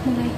Mulai.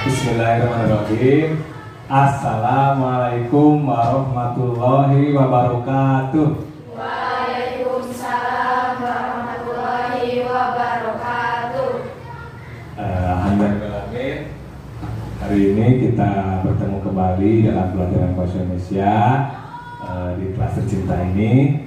Bismillahirrahmanirrahim. Assalamualaikum warahmatullahi wabarakatuh. Waalaikumsalam warahmatullahi wabarakatuh. Alhamdulillah. Hari ini kita bertemu kembali dalam pelajaran bahasa Indonesia di kelas tercinta ini.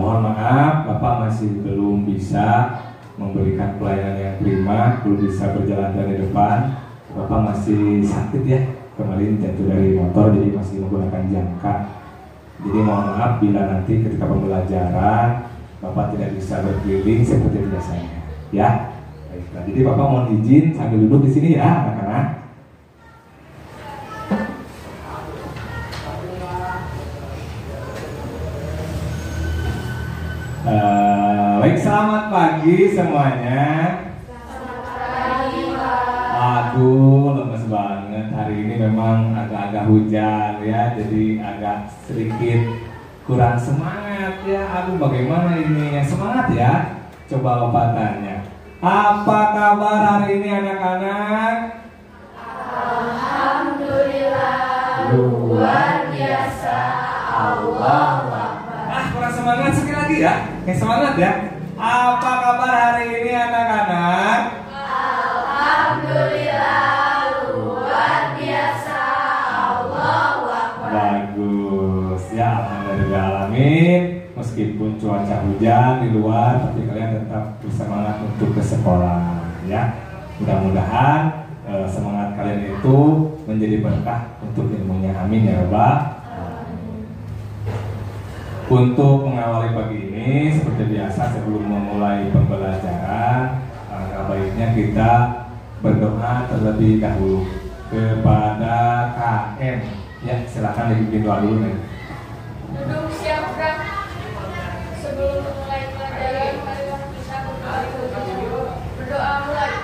Mohon maaf, Bapak masih belum bisa memberikan pelayanan yang prima, belum bisa berjalan dari depan. Bapak masih sakit ya, kemarin jatuh dari motor jadi masih menggunakan jangka. Jadi mohon maaf bila nanti ketika pembelajaran Bapak tidak bisa berkeliling seperti biasanya, ya. Baiklah, jadi Bapak mohon izin sambil duduk di sini ya, anak-anak. Baik, selamat pagi semuanya. Aduh, lemes banget. Hari ini memang agak-agak hujan ya, jadi agak sedikit kurang semangat ya. Aduh, bagaimana ini? Yang semangat ya? Coba Bapak tanya. Apa kabar hari ini anak-anak? Alhamdulillah, luar biasa. Allahu Akbar. Kurang semangat sekali lagi ya. Yang semangat ya. Apa kabar hari ini anak-anak? Alhamdulillah, luar biasa. Allahu Akbar. Bagus ya, alhamdulillah alamin. Meskipun cuaca hujan di luar, tapi kalian tetap bersemangat untuk ke sekolah ya. Mudah-mudahan semangat kalian itu menjadi berkah untuk ilmunya. Amin ya Rabbal. Untuk mengawali pagi ini, seperti biasa sebelum memulai pembelajaran, baiknya kita berdoa terlebih dahulu kepada KM. Ya, silakan dipimpin doa dulu nih. Duduk siapkan. Sebelum mulai pelajaran, marilah kita berdoa mulai.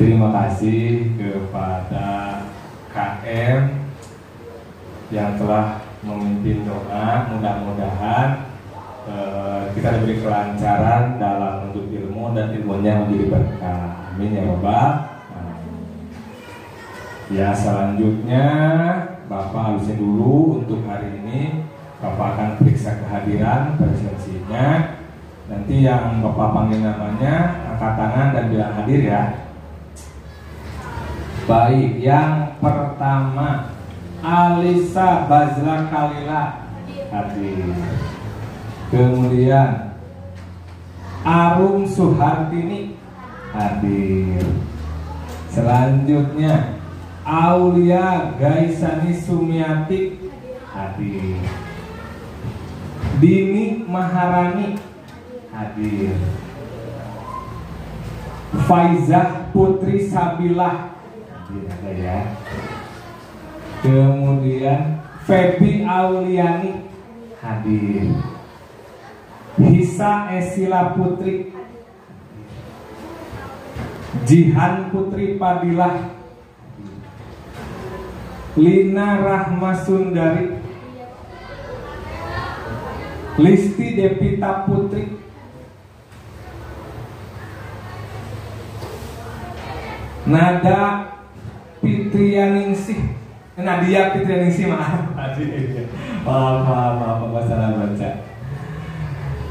Terima kasih kepada KM yang telah memimpin doa. Mudah-mudahan kita diberi kelancaran dalam menuntut ilmu dan ilmunya menjadi berkah. Amin ya Bapak. Ya, selanjutnya Bapak habisin dulu untuk hari ini. Bapak akan periksa kehadiran presensinya. Nanti yang Bapak panggil namanya, angkat tangan dan bilang hadir ya. Baik, yang pertama Alisa Bazla Kalila hadir. Kemudian Arum Suhartini hadir. Selanjutnya Aulia Gaisani Sumiati hadir. Dini Maharani hadir. Faizah Putri Sabilah ada ya. Kemudian Febi Auliani hadir. Hisa Esila Putri, Jihan Putri Padilah, Lina Rahma Sundari, Listi Devita Putri, Nada Fitrianingsih, Nadia Fitrianingsih, maaf, maaf, nggak salah baca.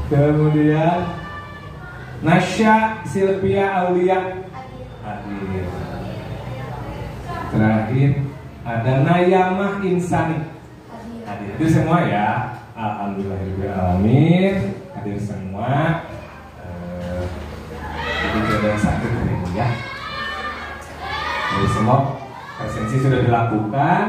Kemudian Nasya Silvia Aulia hadir. Terakhir ada Nayamah Insani hadir. Itu semua ya. Alhamdulillahirobbilalamin hadir semua. Jadi tidak ada sakit hari ini ya. Jadi semua presensi sudah dilakukan.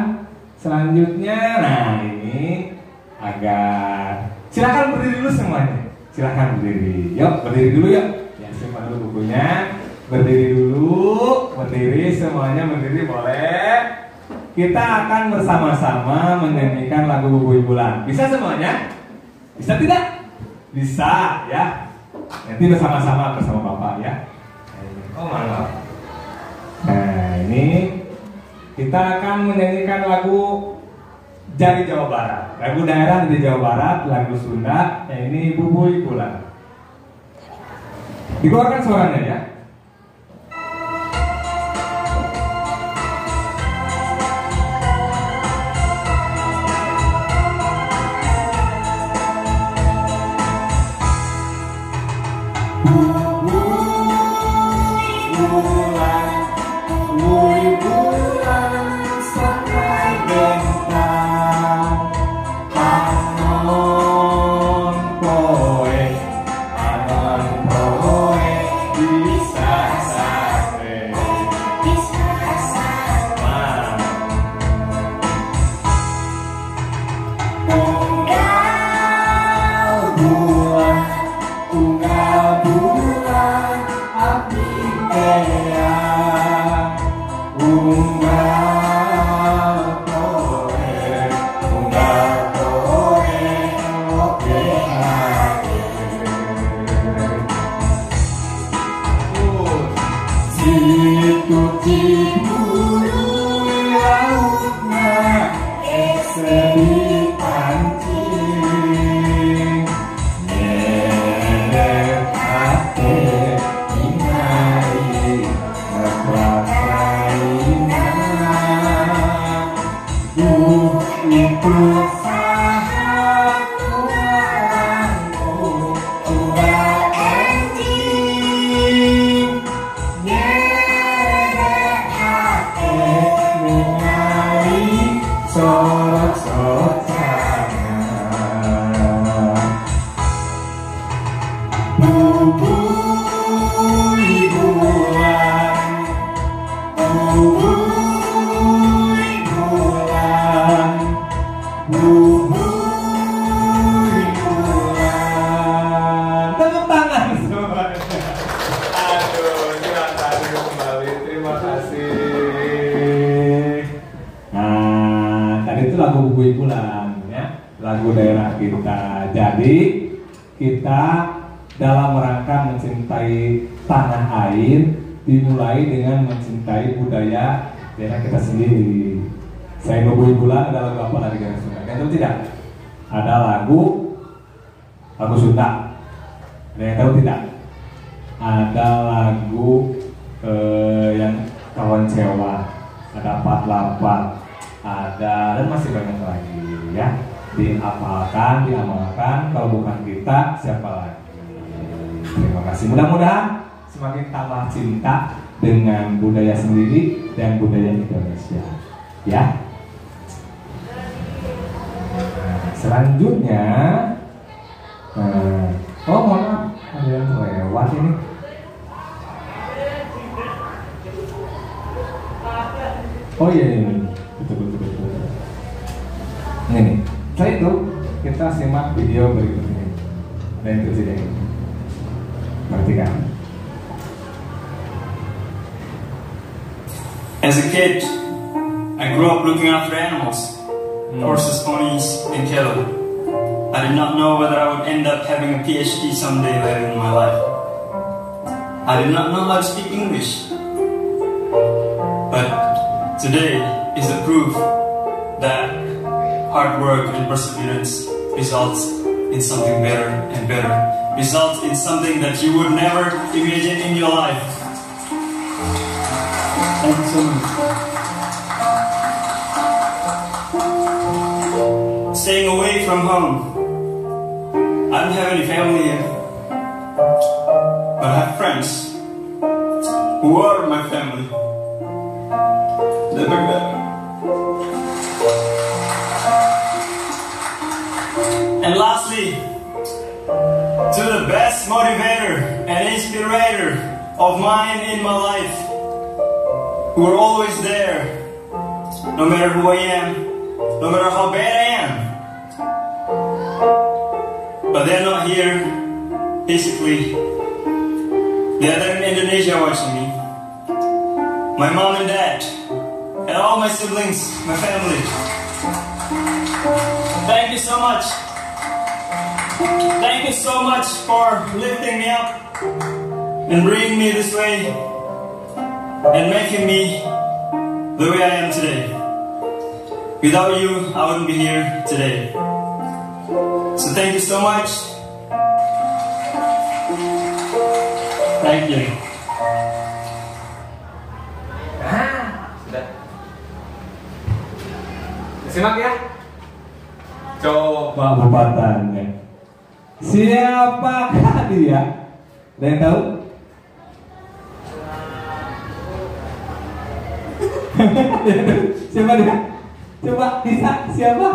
Selanjutnya, nah ini agak silakan berdiri dulu semuanya. Silakan berdiri. Yuk berdiri dulu yuk. Ya simpan dulu bukunya. Berdiri dulu. Berdiri semuanya berdiri boleh. Kita akan bersama-sama menyanyikan lagu Bubui Bulan. Bisa semuanya? Bisa tidak? Bisa ya. Nanti bersama-sama bersama Bapak ya. Oh maaf. Nah ini kita akan menyanyikan lagu dari Jawa Barat. Lagu daerah dari Jawa Barat, lagu Sunda. Ini Bubui Bulan. Dikeluarkan suaranya ya. Dimulai dengan mencintai budaya daerah kita sendiri. Saya Bubui Bulan ada lagu apa lagi dari Sunda? Kan tidak? Ada lagu Sunda. Ada yang tahu tidak? Ada lagu yang Kawan Cewa, ada Patlapat, ada dan masih banyak lagi ya. Dihafalkan, diamalkan. Kalau bukan kita, siapa lagi? Terima kasih. Mudah-mudahan semakin tambah cinta dengan budaya sendiri dan budaya Indonesia ya. Selanjutnya oh mohon maaf ada yang lewat ini. Oh iya ini betul. Ini setelah itu kita simak video berikut ini. Ada yang terjadi. Perhatikan. As a kid, I grew up looking after animals, horses, ponies, and cattle. I did not know whether I would end up having a PhD someday later in my life. I did not know how to speak English. But today is the proof that hard work and perseverance results in something better and better. Results in something that you would never imagine in your life. Thank you so much. Staying away from home. I don't have any family here, but I have friends who are my family. They're back there. And lastly, to the best motivator and inspirator of mine in my life, who are always there, no matter who I am, no matter how bad I am. But they're not here physically. They're there in Indonesia watching me. My mom and dad, and all my siblings, my family. Thank you so much. Thank you so much for lifting me up and bringing me this way and making me the way I am today. Without you, I wouldn't be here today. So thank you so much. Thank you. Sudah. Simak ya. Coba bupatannya. Siapakah dia? Ada yang tahu? Siapa dia? Coba bisa siapa?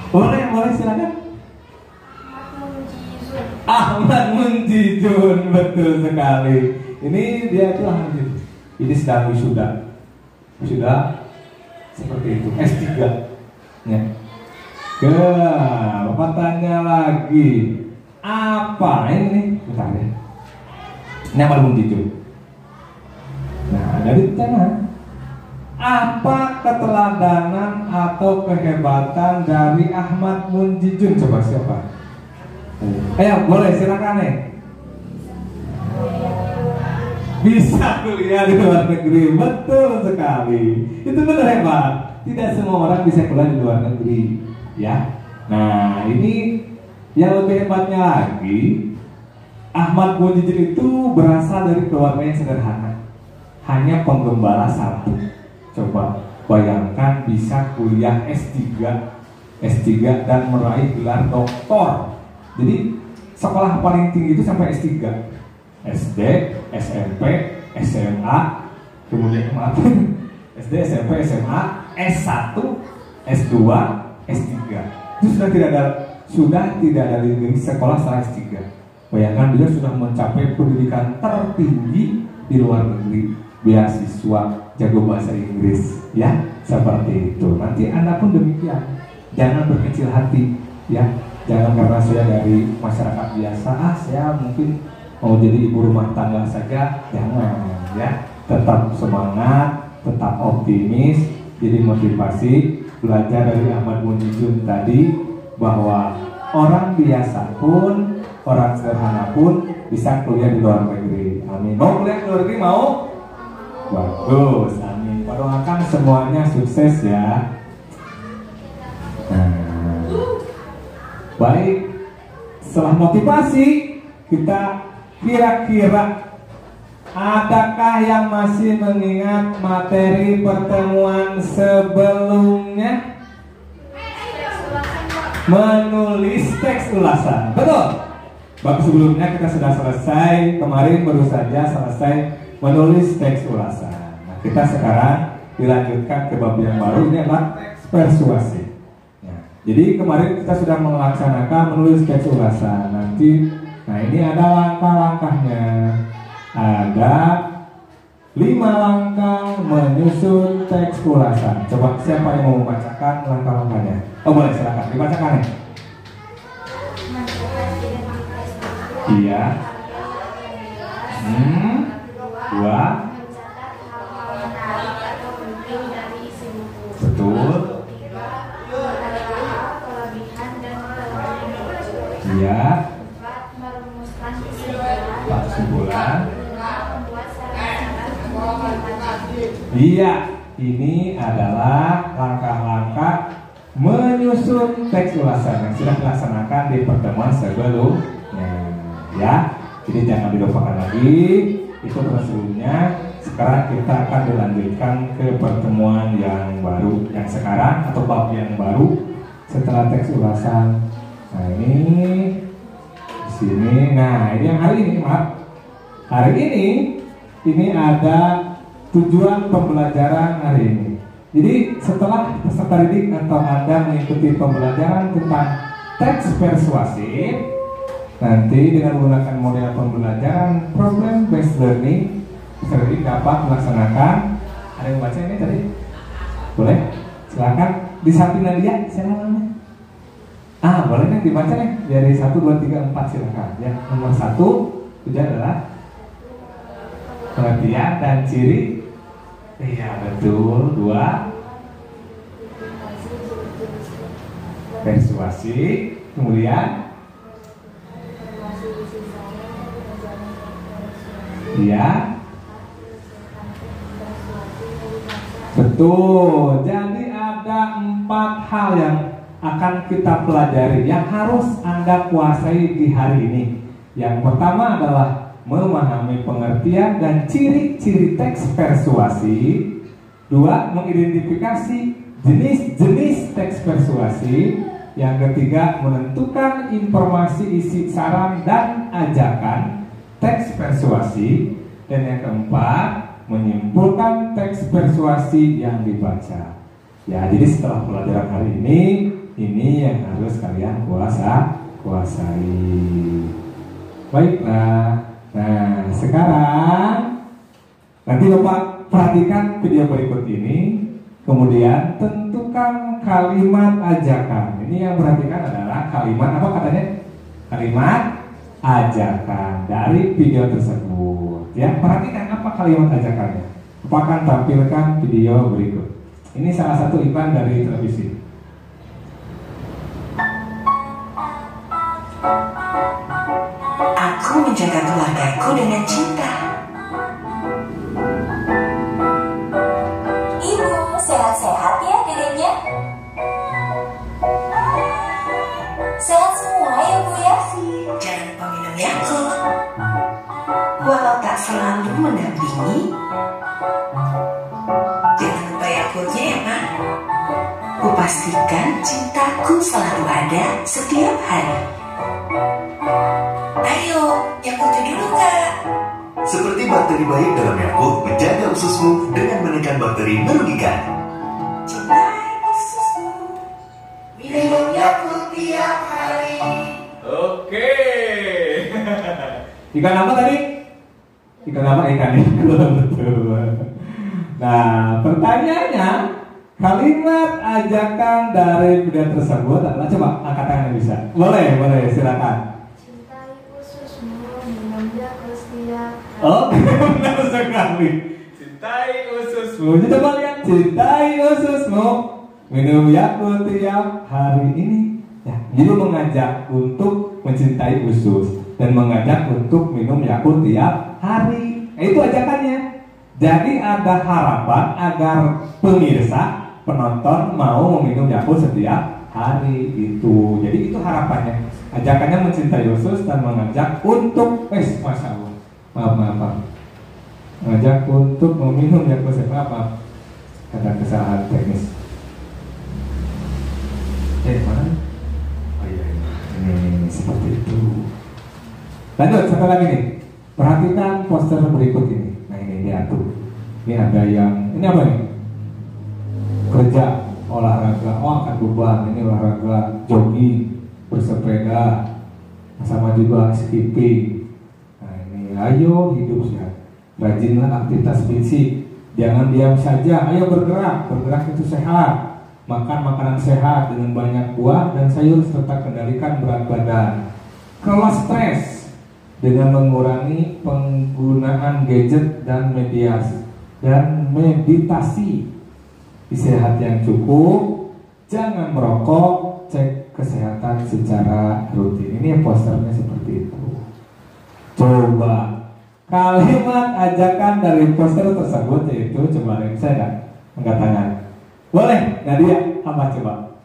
Boleh silakan. Ahmad Munjijun, betul sekali. Ini dia itu Ahmad Munjijun. Ini sedang wisuda seperti itu, S3 ya. Bapak tanya lagi, apa ini? Bentar ya. Ini Ahmad Munjijun. Nah, dari tengah, apa keteladanan atau kehebatan dari Ahmad Munjijun? Coba siapa? Ayo, boleh silakan nih. Bisa kuliah di luar negeri, betul sekali. Itu benar hebat. Tidak semua orang bisa kuliah di luar negeri, ya. Nah, ini yang lebih hebatnya lagi, Ahmad Munjijun itu berasal dari keluarga yang sederhana. Hanya penggembala satu. Coba bayangkan bisa kuliah S3 dan meraih gelar doktor. Jadi sekolah paling tinggi itu sampai S3, SD, SMP, SMA, kemudian SD, SMP, SMA, S1, S2, S3. Itu sudah tidak ada lagi sekolah setelah S3. Bayangkan dia sudah mencapai pendidikan tertinggi di luar negeri, beasiswa, jago bahasa Inggris, ya, seperti itu. Nanti Anda pun demikian. Jangan berkecil hati, ya. Jangan karena saya dari masyarakat biasa, saya mungkin mau jadi ibu rumah tangga saja, jangan, ya. Tetap semangat, tetap optimis, jadi motivasi. Belajar dari Ahmad Munjijun tadi bahwa orang biasa pun, orang sederhana pun bisa kuliah di luar negeri. Amin. Mau kuliah di luar negeri, mau? Bagus, amin. Doakan semuanya sukses ya. Nah, baik, setelah motivasi, kita kira-kira adakah yang masih mengingat materi pertemuan sebelumnya? Menulis teks ulasan, betul? Bab sebelumnya kita sudah selesai, kemarin baru saja selesai menulis teks ulasan. Nah, kita sekarang dilanjutkan ke bab yang baru, ini adalah teks persuasi. Jadi kemarin kita sudah melaksanakan menulis teks ulasan. Nanti, nah ini ada langkah-langkahnya. Ada 5 langkah menyusun teks ulasan. Coba siapa yang mau membacakan langkah-langkahnya? Oh boleh, silakan dibacakan ya. Iya. 2. Betul. Iya. Kesimpulan. Iya, ini adalah langkah-langkah menyusun teks ulasan yang sudah dilaksanakan di pertemuan sebelumnya. Ya, jadi jangan dilupakan lagi. Itu sebelumnya. sekarang kita akan dilanjutkan ke pertemuan yang baru, yang sekarang atau bab yang baru setelah teks ulasan. Nah ini di sini. Nah ini yang hari ini, maaf. Hari ini ada tujuan pembelajaran hari ini. Jadi setelah peserta didik atau Anda mengikuti pembelajaran tentang teks persuasif, nanti dengan menggunakan model pembelajaran problem based learning, peserta didik dapat melaksanakan. Ada yang baca ini tadi? Boleh? Silakan. Di samping Nadia, siapa namanya? Boleh nih dibaca nih. Dari 1, 2, 3, 4 silakan. Yang nomor 1 tujuan adalah pengertian dan ciri. Iya betul. 2 persuasi. Kemudian iya betul. Jadi ada 4 hal yang akan kita pelajari yang harus Anda kuasai di hari ini. Yang pertama adalah memahami pengertian dan ciri-ciri teks persuasi. 2. Mengidentifikasi jenis-jenis teks persuasi. Yang ketiga, menentukan informasi isi saran dan ajakan teks persuasi. Dan yang keempat, menyimpulkan teks persuasi yang dibaca. Ya, jadi setelah pelajaran hari ini yang harus kalian kuasai. Baiklah. Nah, sekarang nanti Bapak perhatikan video berikut ini. Kemudian tentukan kalimat ajakan. Ini yang perhatikan adalah kalimat apa katanya? Kalimat ajakan dari video tersebut. Ya, perhatikan apa kalimat ajakannya. Bapak akan tampilkan video berikut. Ini salah satu iklan dari televisi. Aku menjaga keluargaku dengan cinta. Ibu, sehat-sehat ya dedeknya? Sehat semua ya Bu ya? Jangan lupa minum Yakult. Walau tak selalu mendampingi, jangan lupa Yakultnya ya Pak. Kupastikan cintaku selalu ada setiap hari. Ayo, Yakultnya dulu Kak. Seperti bakteri baik dalam Yakult menjaga ususmu dengan menekan bakteri merugikan. Cintai ususmu. Minum Yakult tiap hari. Oke. Ikan apa tadi? Ikan apa? Ikan itu betul. Nah, pertanyaannya, kalimat ajakan dari video tersebut adalah, coba angkat tangan bisa. Boleh, silakan. Cintai ususmu, minum Yakult setiap hari. Oh, benar sekali. Cintai ususmu. Coba lihat, cintai ususmu, minum Yakult tiap hari ini. Ya, jadi mengajak untuk mencintai usus dan mengajak untuk minum Yakult tiap hari. Itu ajakannya. Jadi ada harapan agar pemirsa, penonton mau meminum Yakult setiap hari itu. Jadi itu harapannya. Ajakannya mencintai usus dan mengajak untuk, masya Allah. Maaf. Mengajak untuk meminum Yakult setiap hari. Ada kesalahan teknis. Mana? Oh iya. Ini seperti itu. Lanjut, satu lagi nih. Perhatikan poster berikut ini. Nah ini lihat tuh. Ini ada yang, ini apa nih? Kerja, olahraga, angkat beban. Ini olahraga jogging, bersepeda, sama juga skipping. Nah ini, ayo hidup sehat. Rajinlah aktivitas fisik. Jangan diam saja. Ayo bergerak. Bergerak itu sehat. Makan makanan sehat dengan banyak buah dan sayur serta kendalikan berat badan. Kelola stres dengan mengurangi penggunaan gadget dan meditasi. Istirahat yang cukup, jangan merokok, cek kesehatan secara rutin. Ini posternya seperti itu. Coba kalimat ajakan dari poster tersebut yaitu, coba yang saya angkat tangan. Boleh, Nadia, apa coba?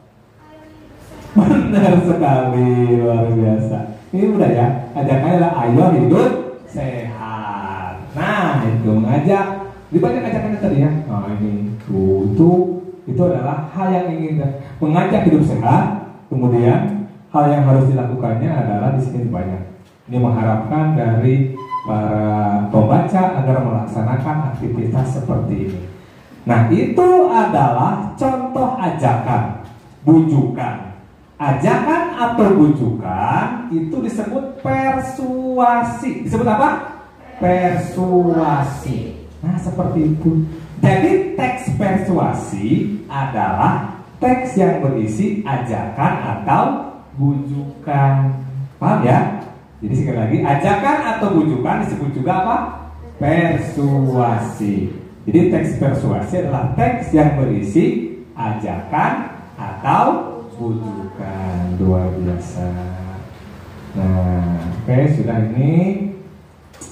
Benar sekali, luar biasa. Ini udah ya, ajakannya adalah ayo hidup sehat. Nah, itu mengajak Di banyak ajakannya tadi ya. Nah ini itu adalah hal yang ingin mengajak hidup sehat. Kemudian hal yang harus dilakukannya adalah di sini banyak. Ini mengharapkan dari para pembaca agar melaksanakan aktivitas seperti ini. Nah itu adalah contoh ajakan, bujukan. Ajakan atau bujukan itu disebut persuasi. Disebut apa? Persuasi. Nah seperti itu. Jadi teks persuasi adalah teks yang berisi ajakan atau bujukan. Paham ya? Jadi sekali lagi, ajakan atau bujukan disebut juga apa? Persuasi. Jadi teks persuasi adalah teks yang berisi ajakan atau bujukan. Luar biasa. Nah, oke, sudah ini.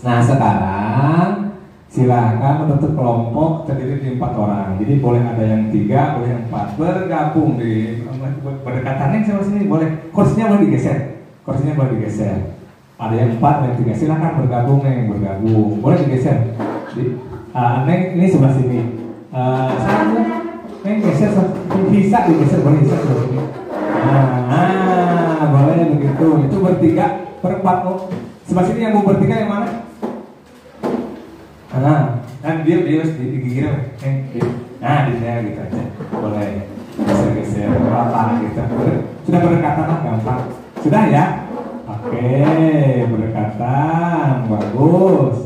Nah, sekarang silakan membentuk kelompok terdiri di 4 orang. Jadi boleh ada yang 3, boleh yang 4 bergabung di berdekatannya sama sini. Boleh, kursinya boleh digeser. Kursinya boleh digeser. Ada yang 4, ada yang 3. Silakan bergabung nih, bergabung. Boleh digeser. Neng ini sebelah sini. Saya Neng geser, bisa digeser, boleh geser sebelah sini. Nah, boleh begitu. Itu bertiga, berempat. Sebelah sini yang mau bertiga yang mana? Dan dia harus digigir. Nah, di sini gitu aja. Boleh geser-geser rata gitu. Sudah berdekatan lah, gampang. Sudah ya? Oke, berdekatan, bagus.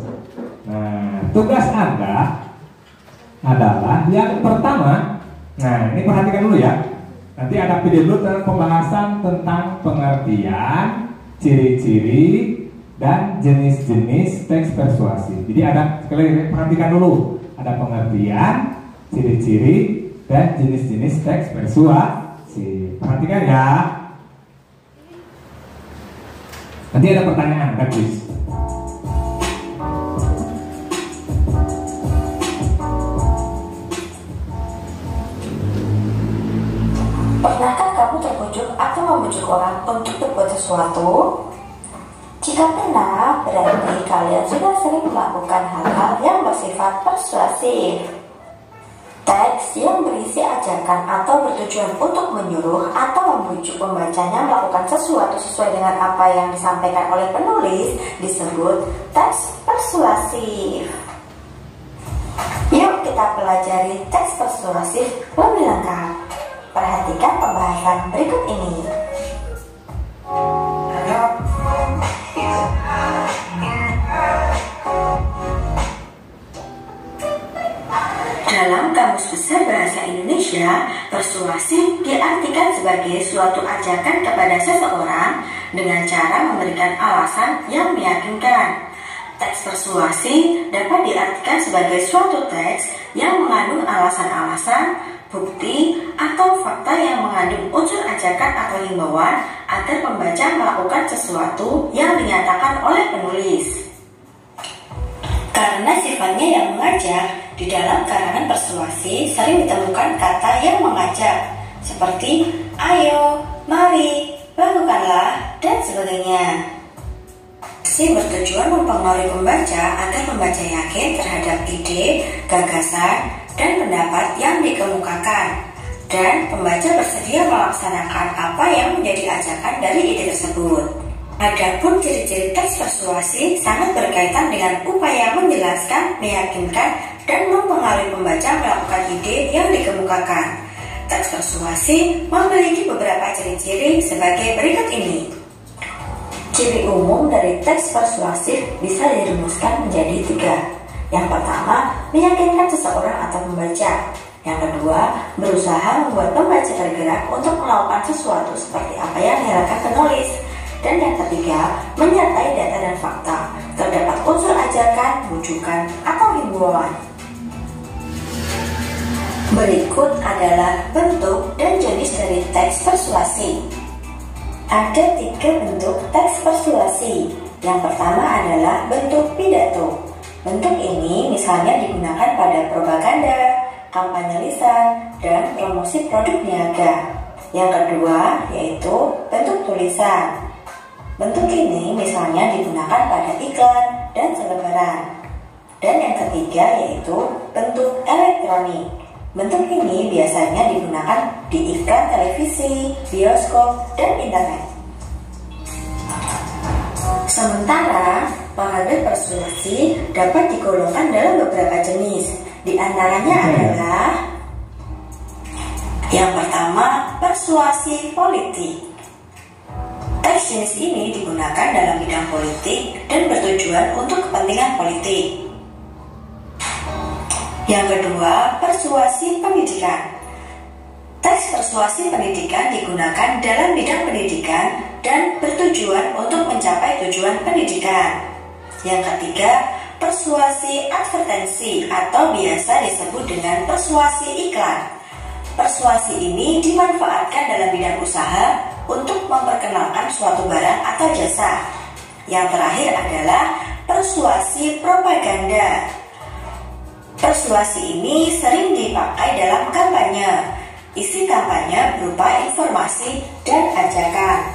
Nah, tugas Anda adalah yang pertama. Nah, ini perhatikan dulu ya. Nanti ada video dulu tentang pembahasan tentang pengertian, ciri-ciri, dan jenis-jenis teks persuasi. Jadi ada, sekali lagi perhatikan dulu. Ada pengertian, ciri-ciri, dan jenis-jenis teks persuasi. Perhatikan ya. Nanti ada pertanyaan, bagus. Pernahkah kamu terbujuk atau membujuk orang untuk berbuat sesuatu? Jika pernah, berarti kalian sudah sering melakukan hal-hal yang bersifat persuasif. Teks yang berisi ajakan atau bertujuan untuk menyuruh atau membujuk pembacanya melakukan sesuatu sesuai dengan apa yang disampaikan oleh penulis disebut teks persuasif. Yuk kita pelajari teks persuasif lebih lengkap. Perhatikan pembahasan berikut ini. Dalam Kamus Besar Bahasa Indonesia, persuasif diartikan sebagai suatu ajakan kepada seseorang dengan cara memberikan alasan yang meyakinkan. Teks persuasi dapat diartikan sebagai suatu teks yang mengandung alasan-alasan, bukti, atau fakta yang mengandung unsur ajakan atau himbauan agar pembaca melakukan sesuatu yang dinyatakan oleh penulis. Karena sifatnya yang mengajak, di dalam karangan persuasi sering ditemukan kata yang mengajak, seperti ayo, mari, lakukanlah, dan sebagainya. Si bertujuan mempengaruhi pembaca agar pembaca yakin terhadap ide, gagasan, dan pendapat yang dikemukakan, dan pembaca bersedia melaksanakan apa yang menjadi ajakan dari ide tersebut. Adapun ciri-ciri teks persuasi sangat berkaitan dengan upaya menjelaskan, meyakinkan, dan mempengaruhi pembaca melakukan ide yang dikemukakan. Teks persuasi memiliki beberapa ciri-ciri sebagai berikut ini. Ciri umum dari teks persuasif bisa dirumuskan menjadi 3. Yang pertama, meyakinkan seseorang atau pembaca. Yang kedua, berusaha membuat pembaca tergerak untuk melakukan sesuatu seperti apa yang diharapkan penulis. Dan yang ketiga, menyertai data dan fakta. Terdapat unsur ajakan, bujukan, atau himbauan. Berikut adalah bentuk dan jenis dari teks persuasi. Ada 3 bentuk teks persuasi. Yang pertama adalah bentuk pidato. Bentuk ini misalnya digunakan pada propaganda, kampanye lisan, dan promosi produk niaga. Yang kedua yaitu bentuk tulisan. Bentuk ini misalnya digunakan pada iklan dan selebaran. Dan yang ketiga yaitu bentuk elektronik. Bentuk ini biasanya digunakan di iklan televisi, bioskop, dan internet. Sementara, parade persuasi dapat digolongkan dalam beberapa jenis. Di antaranya adalah yang pertama, persuasi politik. Teks jenis ini digunakan dalam bidang politik dan bertujuan untuk kepentingan politik. Yang kedua, persuasi pendidikan. Teks persuasi pendidikan digunakan dalam bidang pendidikan dan bertujuan untuk mencapai tujuan pendidikan. Yang ketiga, persuasi advertensi atau biasa disebut dengan persuasi iklan. Persuasi ini dimanfaatkan dalam bidang usaha untuk memperkenalkan suatu barang atau jasa. Yang terakhir adalah persuasi propaganda. Persuasi ini sering dipakai dalam kampanye. Isi kampanye berupa informasi dan ajakan.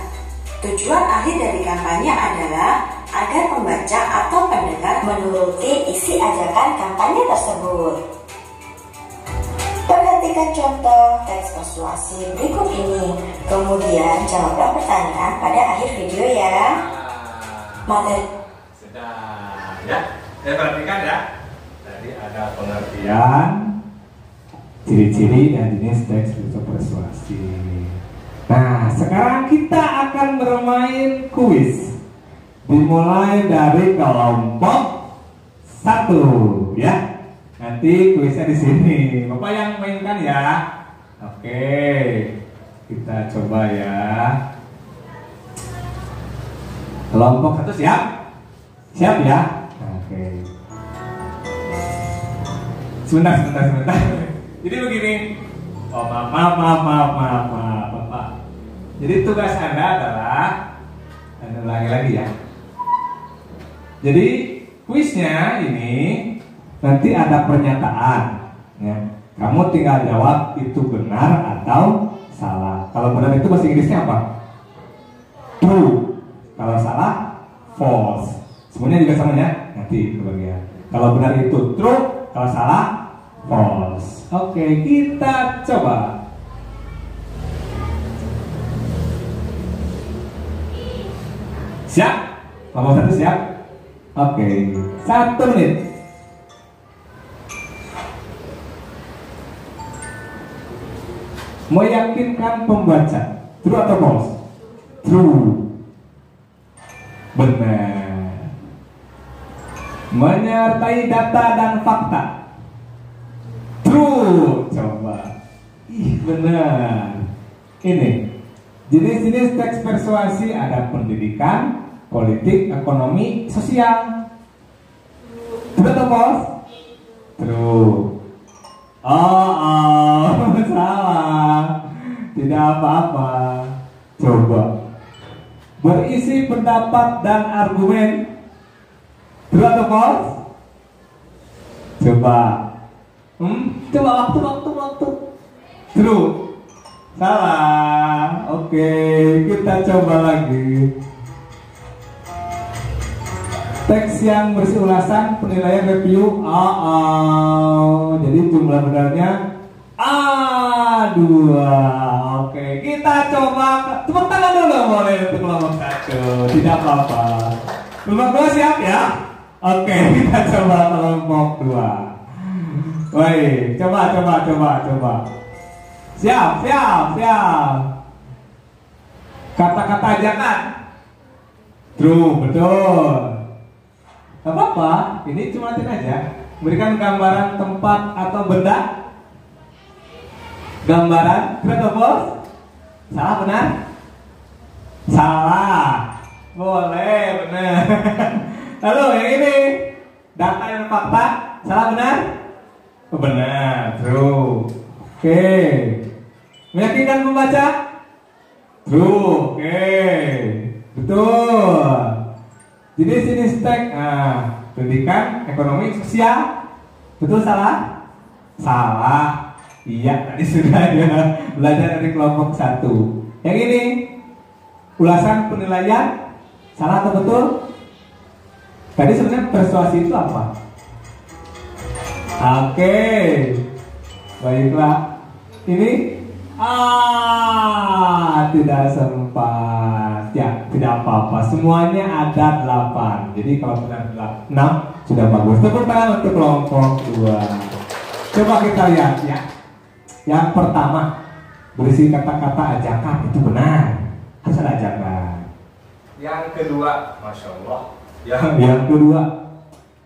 Tujuan akhir dari kampanye adalah agar pembaca atau pendengar menuruti isi ajakan kampanye tersebut. Perhatikan contoh teks persuasi berikut ini. Kemudian jawablah pertanyaan pada akhir video ya. Materi Sudah ya. Perhatikan ya. Tadi ada pengertian, ciri-ciri dan jenis teks persuasi. Nah, sekarang kita akan bermain kuis. Dimulai dari kelompok 1 ya. Nanti kuisnya di sini. Bapak yang mainkan ya. Oke, kita coba ya. Kelompok 1 siap? Siap ya? Oke. Sebentar. Jadi begini. Oh maaf, Bapak. Jadi tugas Anda adalah, Anda ulangi lagi ya. Jadi kuisnya ini nanti ada pernyataan ya. Kamu tinggal jawab itu benar atau salah. Kalau benar itu bahasa Inggrisnya apa? True. Kalau salah false. Semuanya juga sama ya. Nanti kebagian. Kalau benar itu true, kalau salah false. Oke, kita coba. Siap? Kelompok 1 siap? Oke, 1 menit. Meyakinkan pembaca, true atau false? True. Benar. Menyertai data dan fakta. True. Coba. Benar. Ini jenis-jenis teks persuasi ada pendidikan, politik, ekonomi, sosial. True atau false? True. Salah. Tidak apa-apa. Coba. Berisi pendapat dan argumen. True atau false? Coba. Coba waktu. True. Salah. Oke, kita coba lagi. Teks yang berisi ulasan, penilaian, review. Jadi jumlah benarnya A2. Oke, kita coba. Tepuk tangan dulu boleh untuk kelompok 1. Tidak apa-apa. Kelompok 2 siap ya? Oke, kita coba kelompok 2. Woi, coba. Siap. Kata-kata ajakan. True, betul. Gak apa-apa, ini cuma lihatin aja. Berikan gambaran tempat atau benda. Gambaran, true atau false? Salah, benar? Salah. Boleh, benar. Lalu yang ini, data dan fakta. Salah, benar? Benar, true. Oke. Meyakinkan pembaca? True. Oke. Betul. Jenis-jenis teks, pendidikan, ekonomi, sosial. Betul, salah? Salah. Iya, tadi sudah ada belajar dari kelompok 1. Yang ini, ulasan penilaian. Salah atau betul? Tadi sebenarnya persuasi itu apa? Oke, baiklah. Ini tidak sempat. Ya, tidak apa-apa. Semuanya ada 8. Jadi kalau benar 6 sudah bagus. Tepuk tangan untuk kelompok 2. Coba kita lihat ya. Yang pertama berisi kata-kata ajakan, itu benar. Harus ada ajakan. Yang kedua, Masya Allah. Yang kedua,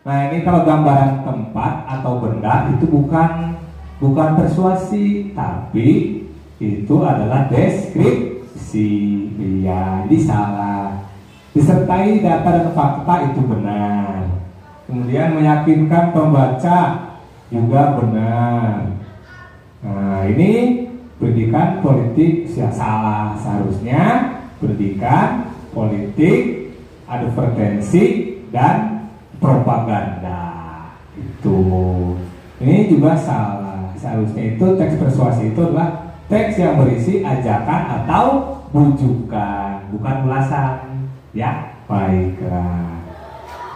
nah ini kalau gambaran tempat atau benda itu bukan persuasi, tapi itu adalah deskripsi. Ya, jadi salah. Disertai data dan fakta itu benar. Kemudian meyakinkan pembaca juga benar. Nah ini pendidikan politik salah. Seharusnya pendidikan politik, advertensi, dan propaganda. Itu. Ini juga salah. Seharusnya itu teks persuasi itu adalah teks yang berisi ajakan atau bujukan, bukan ulasan. Ya, baiklah.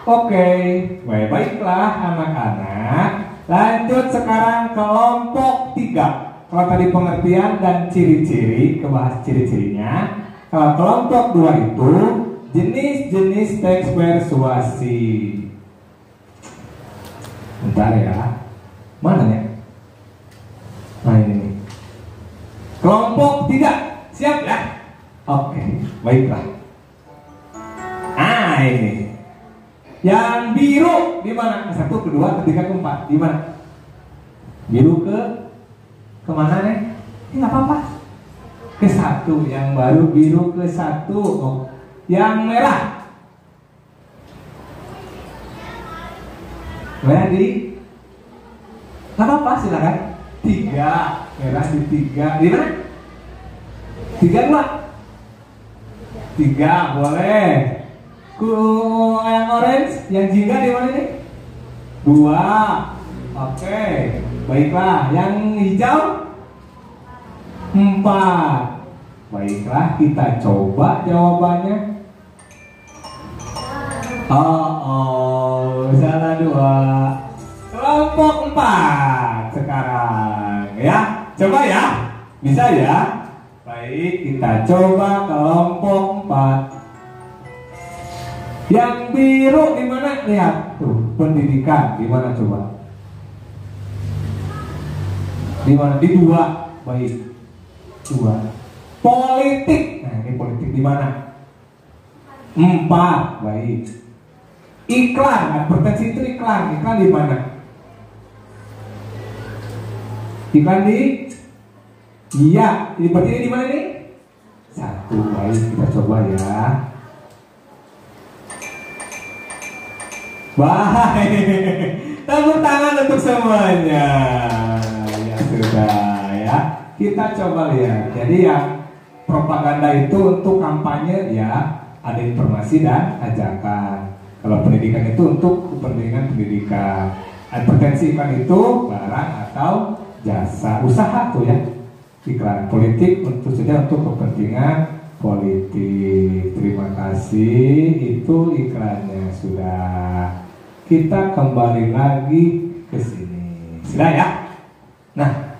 Oke, baiklah anak-anak. Lanjut sekarang kelompok 3. Kalau tadi pengertian dan ciri-ciri, kebahas ciri-cirinya. Kalau kelompok 2 itu jenis-jenis teks persuasi. Bentar ya. Mana ya? Nah ini. Kelompok 3. Siap ya? Oke, baiklah. Ah ini. Yang biru di mana? 1, 2, 3, 4. Di mana? Biru kemana nih? Ini nggak apa-apa. Ke 1 yang baru, biru ke 1. Oh. Yang merah. Merah di? Nggak apa-apa, silakan. 3, merah di 3. Di mana? 3, 2. 3 boleh. Yang orange, yang jingga di mana nih? 2. Oke, baiklah. Yang hijau 4. Baiklah, kita coba jawabannya. Salah 2. Kelompok 4 sekarang ya. Coba ya. Bisa ya? Baik, kita coba kelompok 4. Yang biru di mana? Lihat tuh, pendidikan di mana coba? Di mana? Di 2. Baik. 2. Politik. Nah, ini politik di mana? 4. Baik. Iklan, advertensi itu iklan. Iklan di mana? Iklan di? Iya. Ini berarti di mana nih? 1. Baik, kita coba ya. Baik, tepuk tangan untuk semuanya. Ya sudah ya. Kita coba lihat. Jadi yang propaganda itu untuk kampanye ya, ada informasi dan ajakan. Kalau pendidikan itu untuk kepentingan pendidikan. Advertensi kan itu barang atau jasa, usaha tuh ya. Iklan politik tentu saja untuk kepentingan politik. Terima kasih. Itu iklannya sudah. Kita kembali lagi ke sini. Sudah ya? Nah,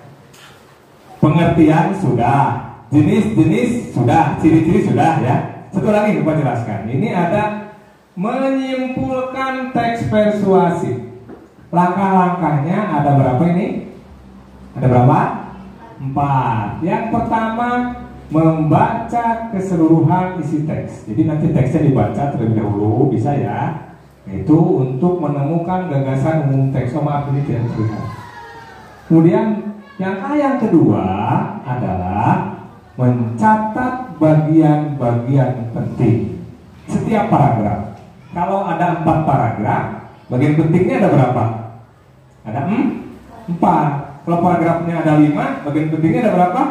pengertian sudah, jenis-jenis sudah, ciri-ciri sudah ya. Satu lagi lupa jelaskan. Ini ada menyimpulkan teks persuasi. Langkah-langkahnya ada berapa ini? Ada berapa? 4. Yang pertama, membaca keseluruhan isi teks. Jadi nanti teksnya dibaca terlebih dahulu, bisa ya. Itu untuk menemukan gagasan umum teks. Oh maaf, ini tidak terlihat. Kemudian yang kedua adalah mencatat bagian-bagian penting setiap paragraf. Kalau ada 4 paragraf, bagian pentingnya ada berapa? Ada 4. Kalau paragrafnya ada 5, bagian pentingnya ada berapa?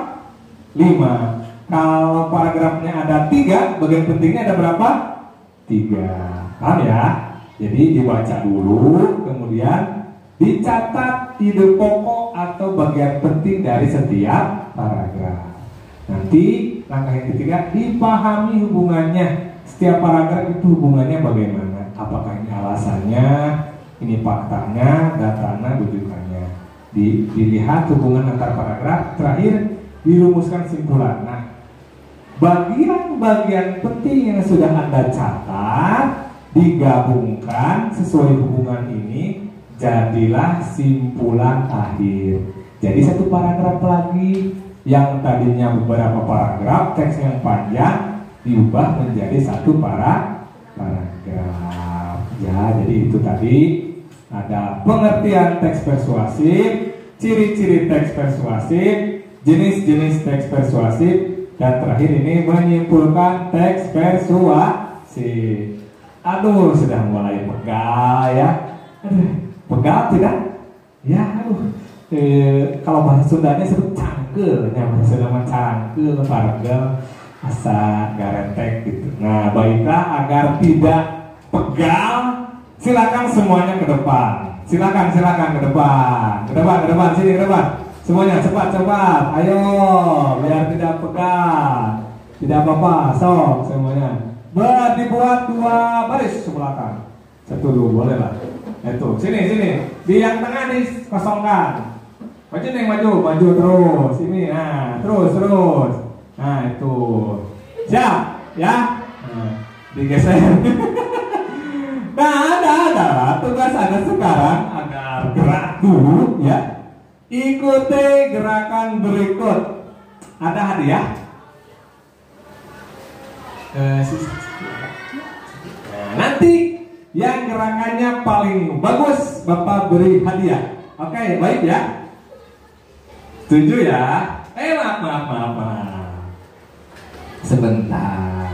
5. Kalau paragrafnya ada 3, bagian pentingnya ada berapa? 3. Paham ya? Jadi dibaca dulu, kemudian dicatat ide pokok atau bagian penting dari setiap paragraf. Nanti langkah yang ketiga, dipahami hubungannya. Setiap paragraf itu hubungannya bagaimana? Apakah ini alasannya? Ini faktanya, datanya, rujukannya. Dilihat hubungan antar paragraf, terakhir dirumuskan simpulan. Nah, bagian-bagian penting yang sudah Anda catat digabungkan sesuai hubungan ini, jadilah simpulan akhir. Jadi satu paragraf lagi yang tadinya beberapa paragraf teks yang panjang diubah menjadi satu paragraf. Ya, jadi itu tadi ada pengertian teks persuasif, ciri-ciri teks persuasif, jenis-jenis teks persuasif, dan terakhir ini menyimpulkan teks persuasif. Aduh, sudah mulai pegal ya. Aduh, pegal tidak? Ya, aduh. Kalau bahasa Sundanya sebut cangkel, ya bahasa Sunda cangkel, pargel, asa garetek gitu. Nah, baiklah agar tidak pegal, silakan semuanya ke depan. Silakan ke depan. Ke depan, sini ke depan. Semuanya cepat. Ayo, biar tidak pegal. Tidak apa-apa, sok semuanya. Dibuat 2 baris ke belakang. 1, 2 boleh lah. Itu, sini. Di yang tengah dikosongkan. Maju terus. Ini, nah, terus. Nah, itu. Siap, ya. Nah, digeser. Nah, ada tugas Anda sekarang agar gerak dulu, ya. Ikuti gerakan berikut. Ada hadiah. Nah, nanti yang gerakannya paling bagus Bapak beri hadiah. Oke, baik ya. Setuju ya? Maaf. Sebentar.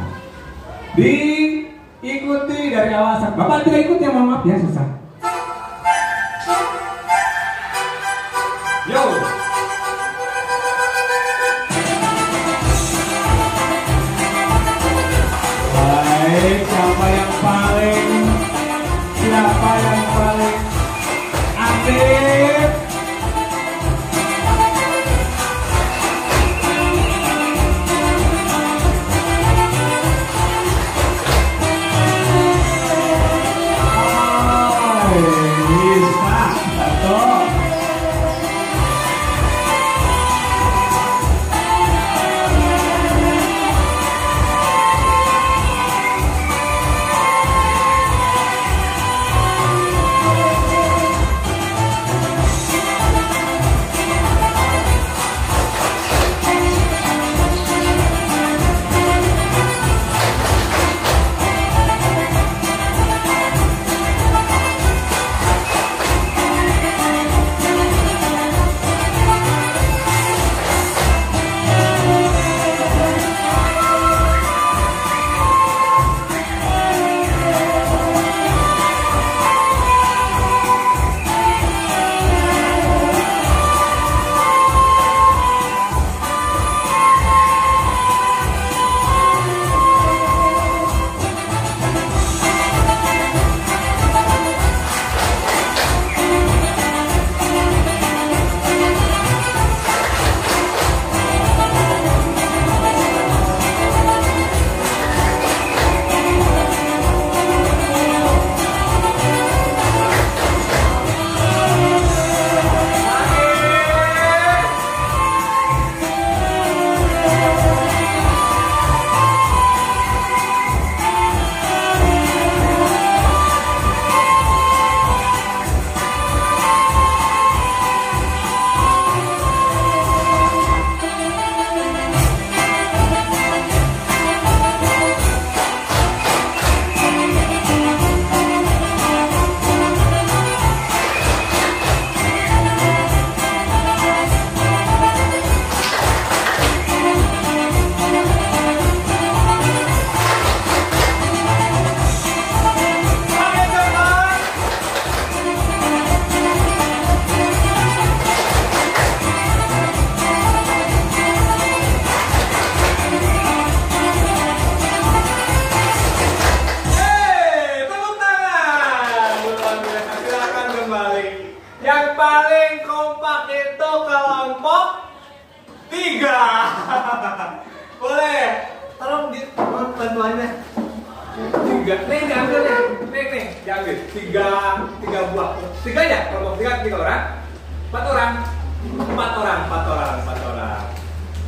Diikuti dari alasan. Bapak tidak ikut ya, maaf ya, susah. Yo. Baik, siapa yang paling aktif? Boleh, tolong bantuannya. Tiga, nih diambil nih, diambil. Tiga buah. Tiga ya, kelompok tiga orang. Empat orang.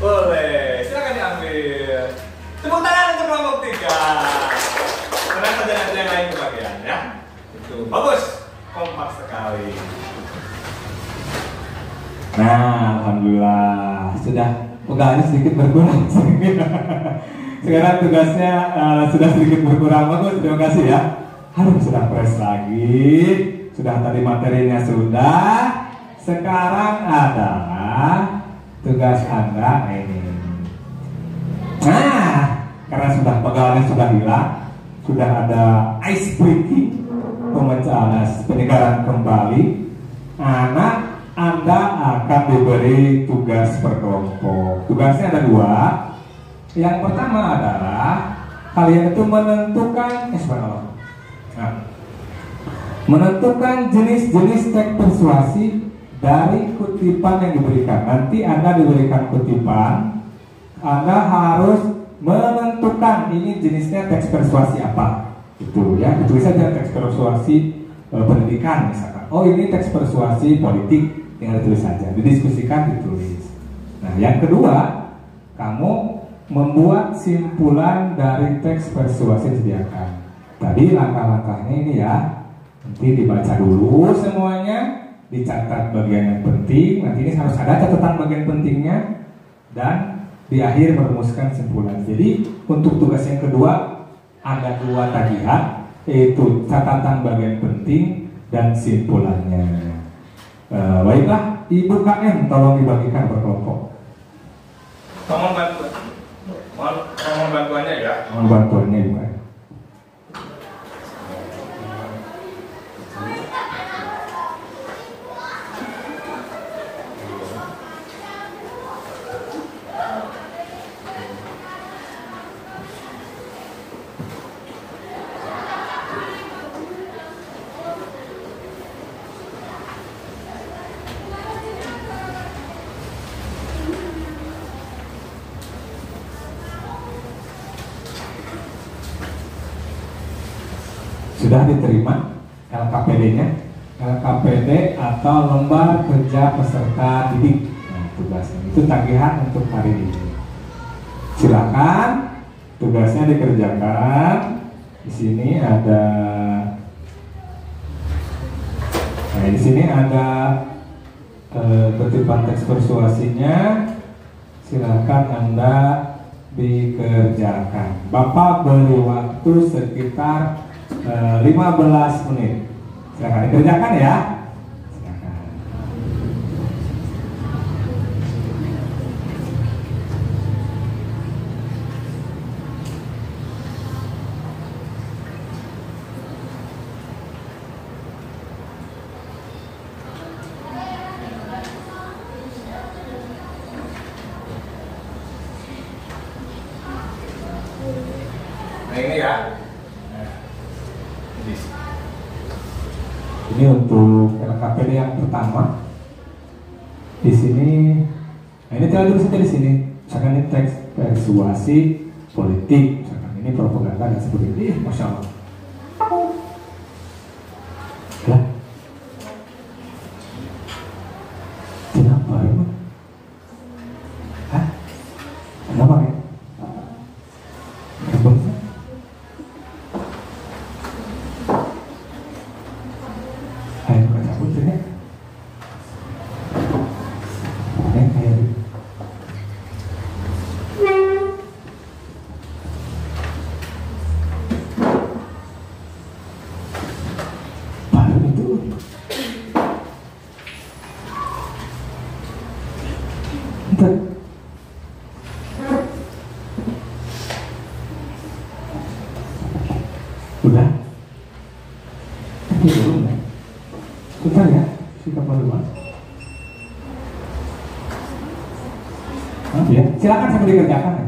Boleh, silakan diambil. Tepuk tangan untuk kelompok tiga. Karena saja nanti yang lain kebagian ya. Itu bagus, kompak sekali. Nah, alhamdulillah sudah pegangannya sedikit berkurang. Sekarang tugasnya sudah sedikit berkurang. Bagus, terima kasih ya. Sudah fresh lagi. Sudah tadi materinya sudah. Sekarang adalah tugas Anda ini. Nah, karena sudah pegangannya sudah hilang, sudah ada ice breaking, pemecahan penyegaran kembali. Anda akan diberi tugas per kelompok. Tugasnya ada dua. Yang pertama adalah kalian itu menentukan jenis-jenis teks persuasi dari kutipan yang diberikan. Nanti Anda diberikan kutipan, Anda harus menentukan ini jenisnya teks persuasi apa. Itu ya, ditulis saja teks persuasi pendidikan misalkan. Oh, ini teks persuasi politik, tinggal ditulis saja, didiskusikan, ditulis. Nah, yang kedua, kamu membuat simpulan dari teks persuasi yang disediakan. Tadi langkah-langkahnya ini ya, nanti dibaca dulu semuanya, dicatat bagian yang penting. Nanti ini harus ada catatan bagian pentingnya, dan di akhir merumuskan simpulan. Jadi untuk tugas yang kedua ada dua tagihan, yaitu catatan bagian penting dan simpulannya. Baiklah, Ibu KM tolong dibagikan per kelompok. Mohon bantuannya ya. Mohon bantuannya Ibu KM. Sudah diterima LKPD-nya, LKPD atau lembar kerja peserta didik. Nah, tugasnya itu tagihan untuk hari ini. Silakan tugasnya dikerjakan. Di sini ada, di sini ada kutipan teks persuasinya. Silakan Anda dikerjakan. Bapak beri waktu sekitar 15 menit. Silakan dikerjakan ya. Silakan. Nah, ini ya. Ini untuk LKPD yang pertama. Di sini, nah ini tinggal tulis saja di sini. Misalkan ini teks persuasi politik. Misalkan ini propaganda dan seperti ini. Masya Allah. Lah, kenapa emang? Hah? Kenapa ya? Udah? Belum ya? Bentar ya, sikap dulu. Ya, silakan sambil dikerjakan ya.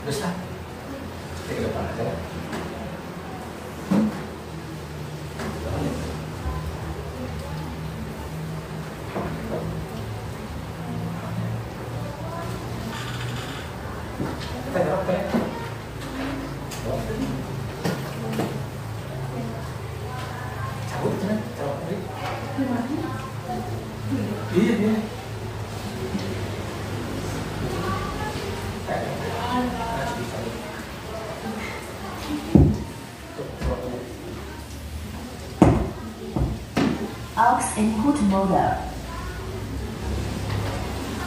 Terus lah. Kita ke depan aja. Kita jawab ya. Cabut kan? Cabut lagi. Iya dia. Aux input model.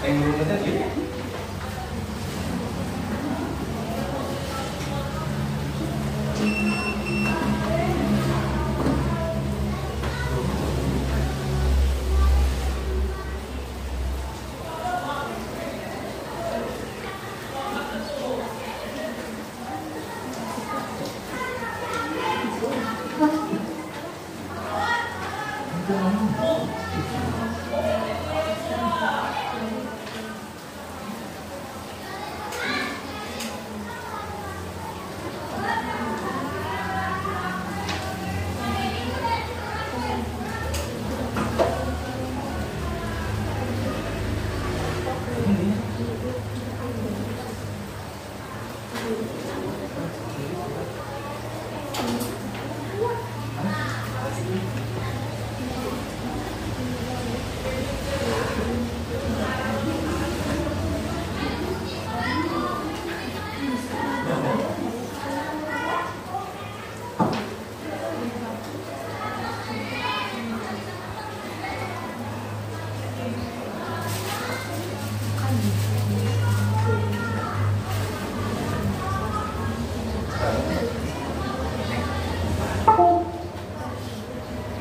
Yang belum tadi.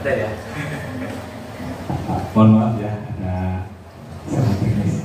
Ada ya? Mohon maaf ya, ada salah teknis.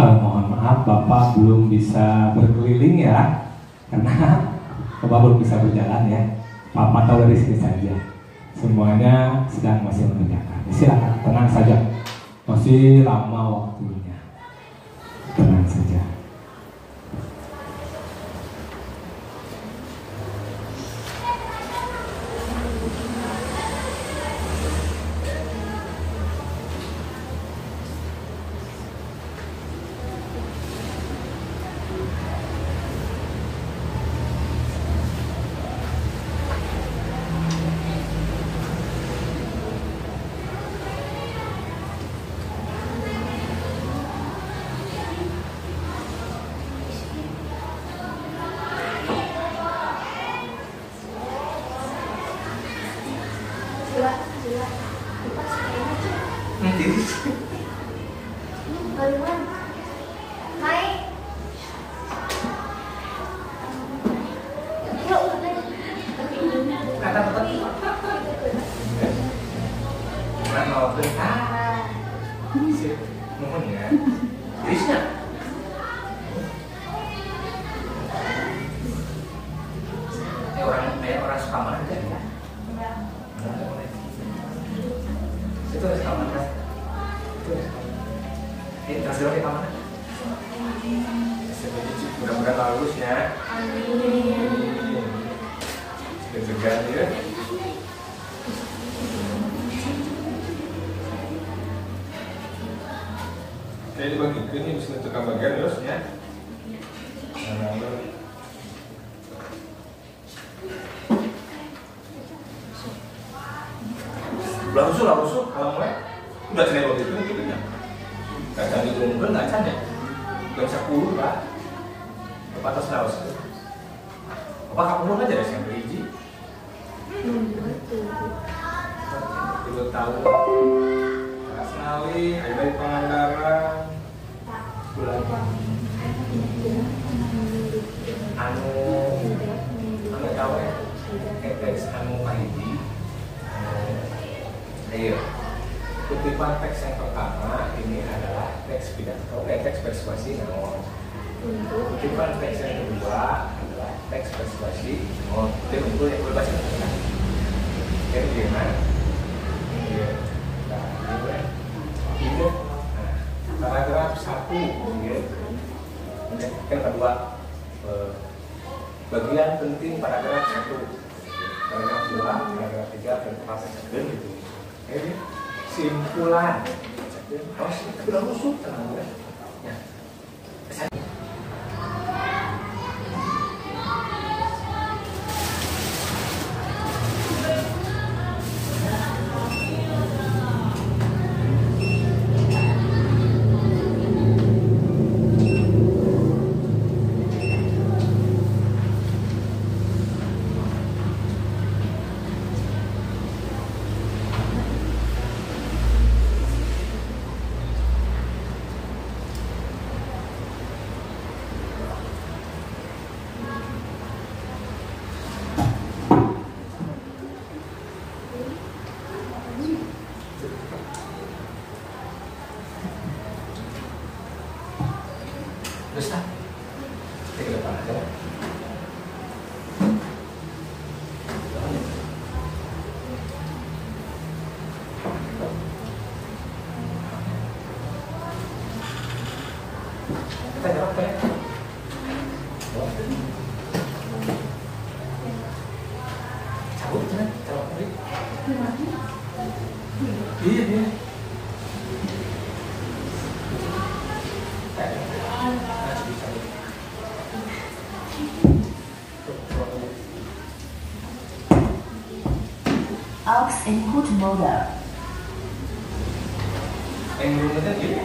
Mohon maaf Bapak belum bisa berkeliling ya, karena Bapak belum bisa berjalan ya. Bapak tahu dari sini saja, semuanya sedang masih mengerjakan. Silakan tenang saja, masih lama waktunya, tenang saja. orang suka mana kan ya? Mana boleh. Itu ada suka mana? Itu ada suka mana? Ini kasih lagi mana? Mudah-mudahan lulus ya. Segan ya. Oke, dibagi ini bisa tekan bagian terus ya. Langsung kalau mulai udah cari waktu itu gitu ya. Kadang itu mungkin nggak cari. Gak bisa puluh pak. Batas laos. Apa kamu aja dari yang beriji? Itu tahu. Sekali, ada dari Pangandaran. Bulan. Anu tahu ya. Teks anu Mahidi. Ayo. Kutipan teks yang pertama ini adalah teks pidato, teks persuasi naon. Kutipan teks yang kedua adalah teks persuasi naon. Itu untuk yang berbahasa Indonesia. Jadi gimana? Iya. Nah, ini paragraf 1 ya. Yang kedua bagian penting paragraf 1. Paragraf 2, paragraf 3, paragraf 4 gitu. Ini simpulan. Harus kita udah rusuk tenang ya. Ya. Terus lah, kita ke depan aja. Kita jawab ya. Cabut kan? Jawab tadi. Iya dia. Aux input model. Yang belum ada gitu.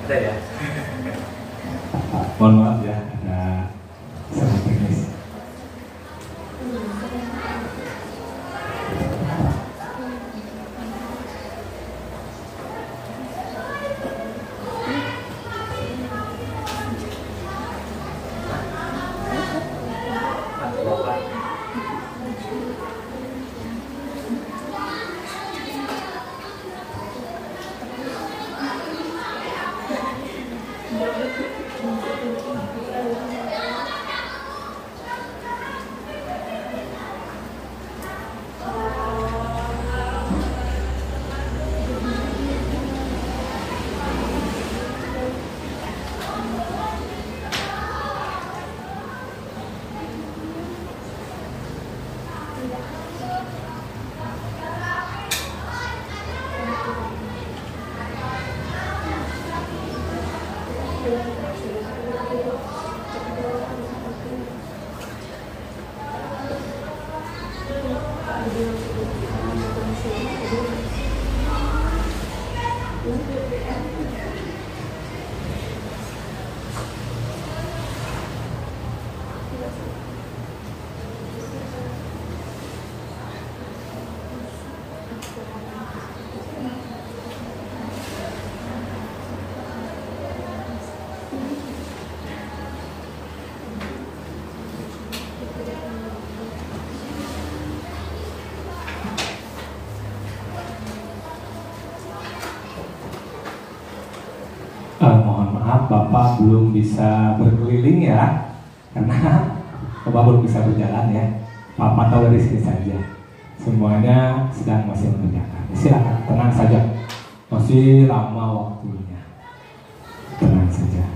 Ada ya? Mohon maaf ya, ada salah teknis. Mohon maaf, Bapak belum bisa berkeliling ya, karena Bapak belum bisa berjalan ya. Bapak tahu dari sini saja. Semuanya sedang masih mengerjakan. Silakan, tenang saja. Masih lama waktunya. Tenang saja.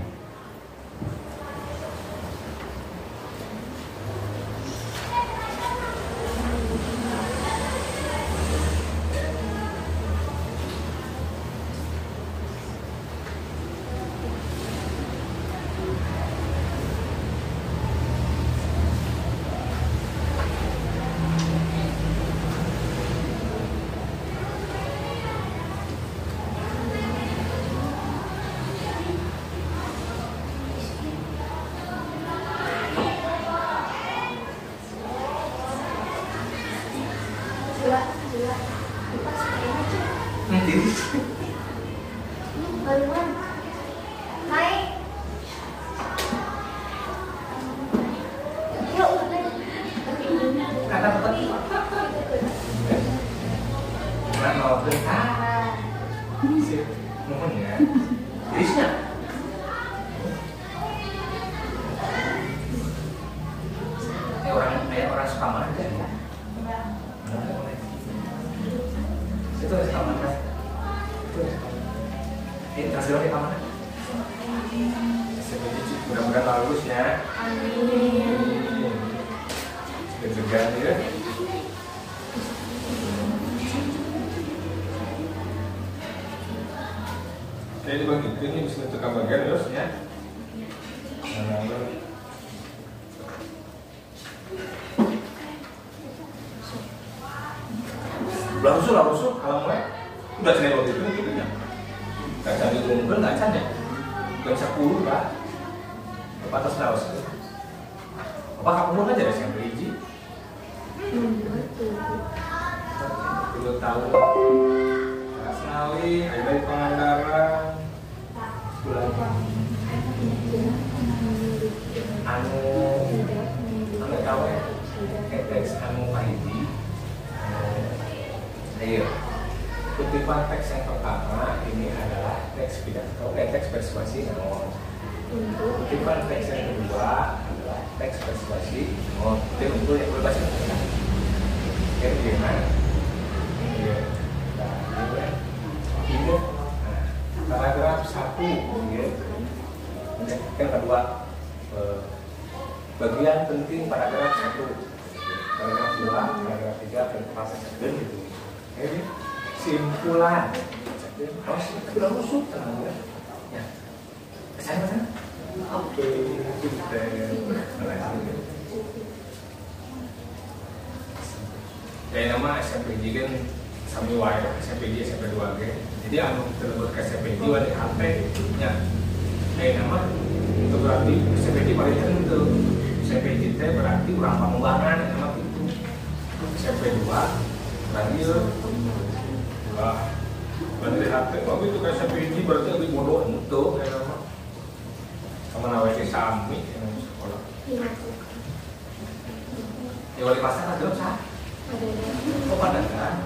Baruan naik. Yuk Kata petik. Mana mau berkah? Sip, mohon ya. Isnya. Orang suka mana aja ya? Itu suka mana? Ini hasilnya di mana? Mudah-mudahan bagus ya. Segan ya. Oke, dibagi ini bisa tukar bagian terus ya. Langsung kalau mulai udah cene waktu itu gitu ya. Nggak cari ngumpul, nggak cari ya. Jam 10 lah. Batas laos. Apa kamu aja ya yang beriji? 10 tahun. Asnawi, ada dari Pangandaran. Bulan anu tahu ya. Teks anu Mahidi. Ayo. Kutipan teks yang pertama ini adalah teks pidato, teks persuasi non. Kutipan teks yang kedua adalah teks persuasi non. Itu untuk yang berbahasa Indonesia. Oke, gimana? Iya. Nah, ini paragraf 1, ya. Yang kedua, bagian penting paragraf 1, paragraf 2, paragraf 3, paragraf 1 gitu. Oke. Simpulan, harus sudah rusuk tenang ya. Kesana. Oke, kita dari nama SMPG kan sambil wae SMPG SMP 2G. Jadi anu terlebut ke SMPG di HP nya. Dari nama itu berarti SMPG paling itu SMPG teh berarti kurang pengembangan nama itu. SMP 2 berarti wah, bandri HP, waktu itu kan SPG berarti lebih bodoh itu kayak nama sama nawainya sami yang sekolah. Ya wali pasang kan belum sah? Kok pada kan?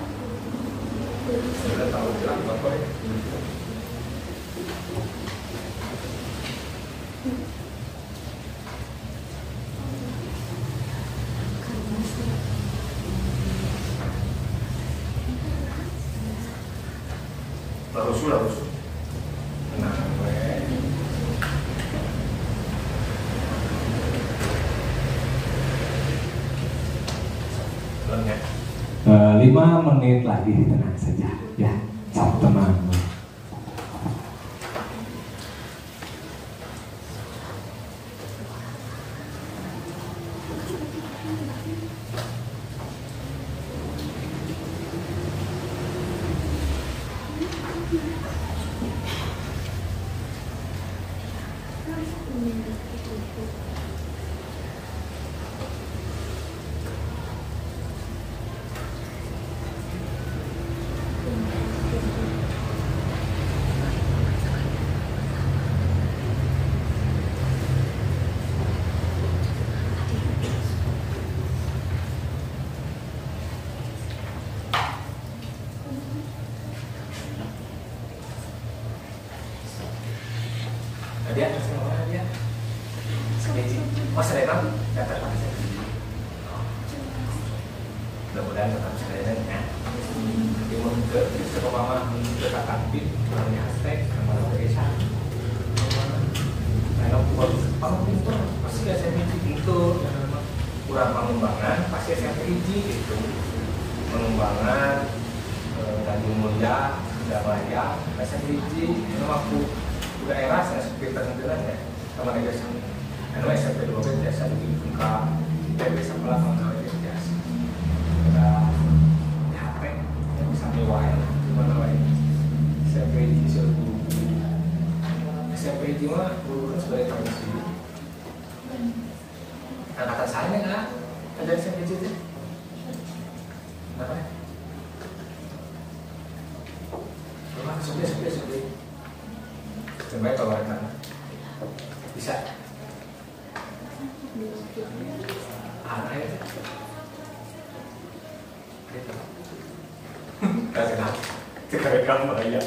Sudah tahu bilang bapak ya. Rusuh. Nah, gue. 5 menit lagi, tenang saja ya, tenang. Dia masih mau dia sekeji masa depan dapat apa sih? Mudah-mudahan tetap sekalian ya. Di ke sekolah ke kakak bib namanya aspek nama desa. Kalau kamu pintu pasti SMP pintu kurang pengembangan pasti SMP gitu pengembangan Tanjung Mulia Surabaya SMP itu aku daerah saya seperti tertentuan ya sama aja sama anu SMP 12 biasa dibuka dari sekolah mengenai biasa ada HP yang bisa mewah gimana wae SMP di suatu SMP di mana bukan sebagai tradisi angkatan saya nggak ada SMP itu apa ya sudah coba tawarkan bisa aneh itu gitu kasih nanti sekarang kamu aja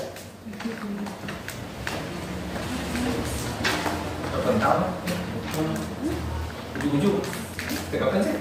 terpental ujung-ujung tegakkan sih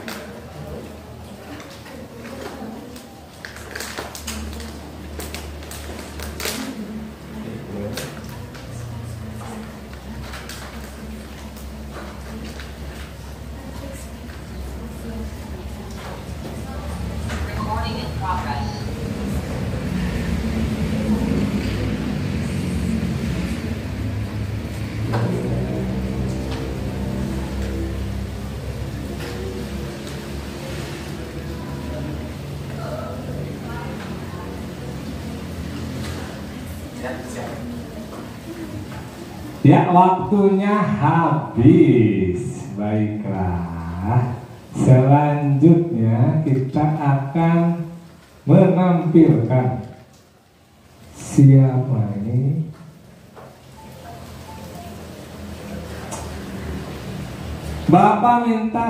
Ya, waktunya habis. Baiklah. Selanjutnya kita akan menampilkan siapa ini? Bapak minta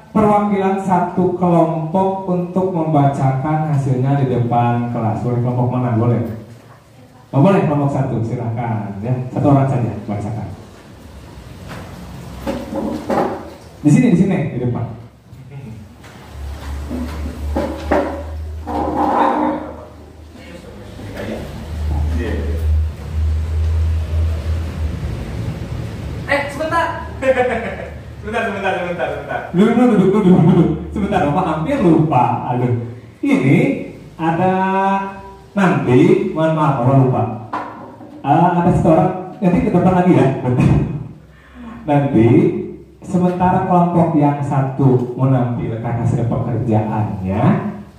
perwakilan satu kelompok untuk membacakan hasilnya di depan kelas. Boleh kelompok mana? Boleh. Oh, boleh kelompok satu, silakan ya, satu orang saja bacakan. Di sini di depan. Sebentar. Duduk. Sebentar, Bapak hampir lupa. Aduh, ini ada. Nanti, mohon maaf, Bapak lupa. Ada seorang, nanti ke depan lagi ya. Nanti, sementara kelompok yang satu menampilkan hasil pekerjaannya,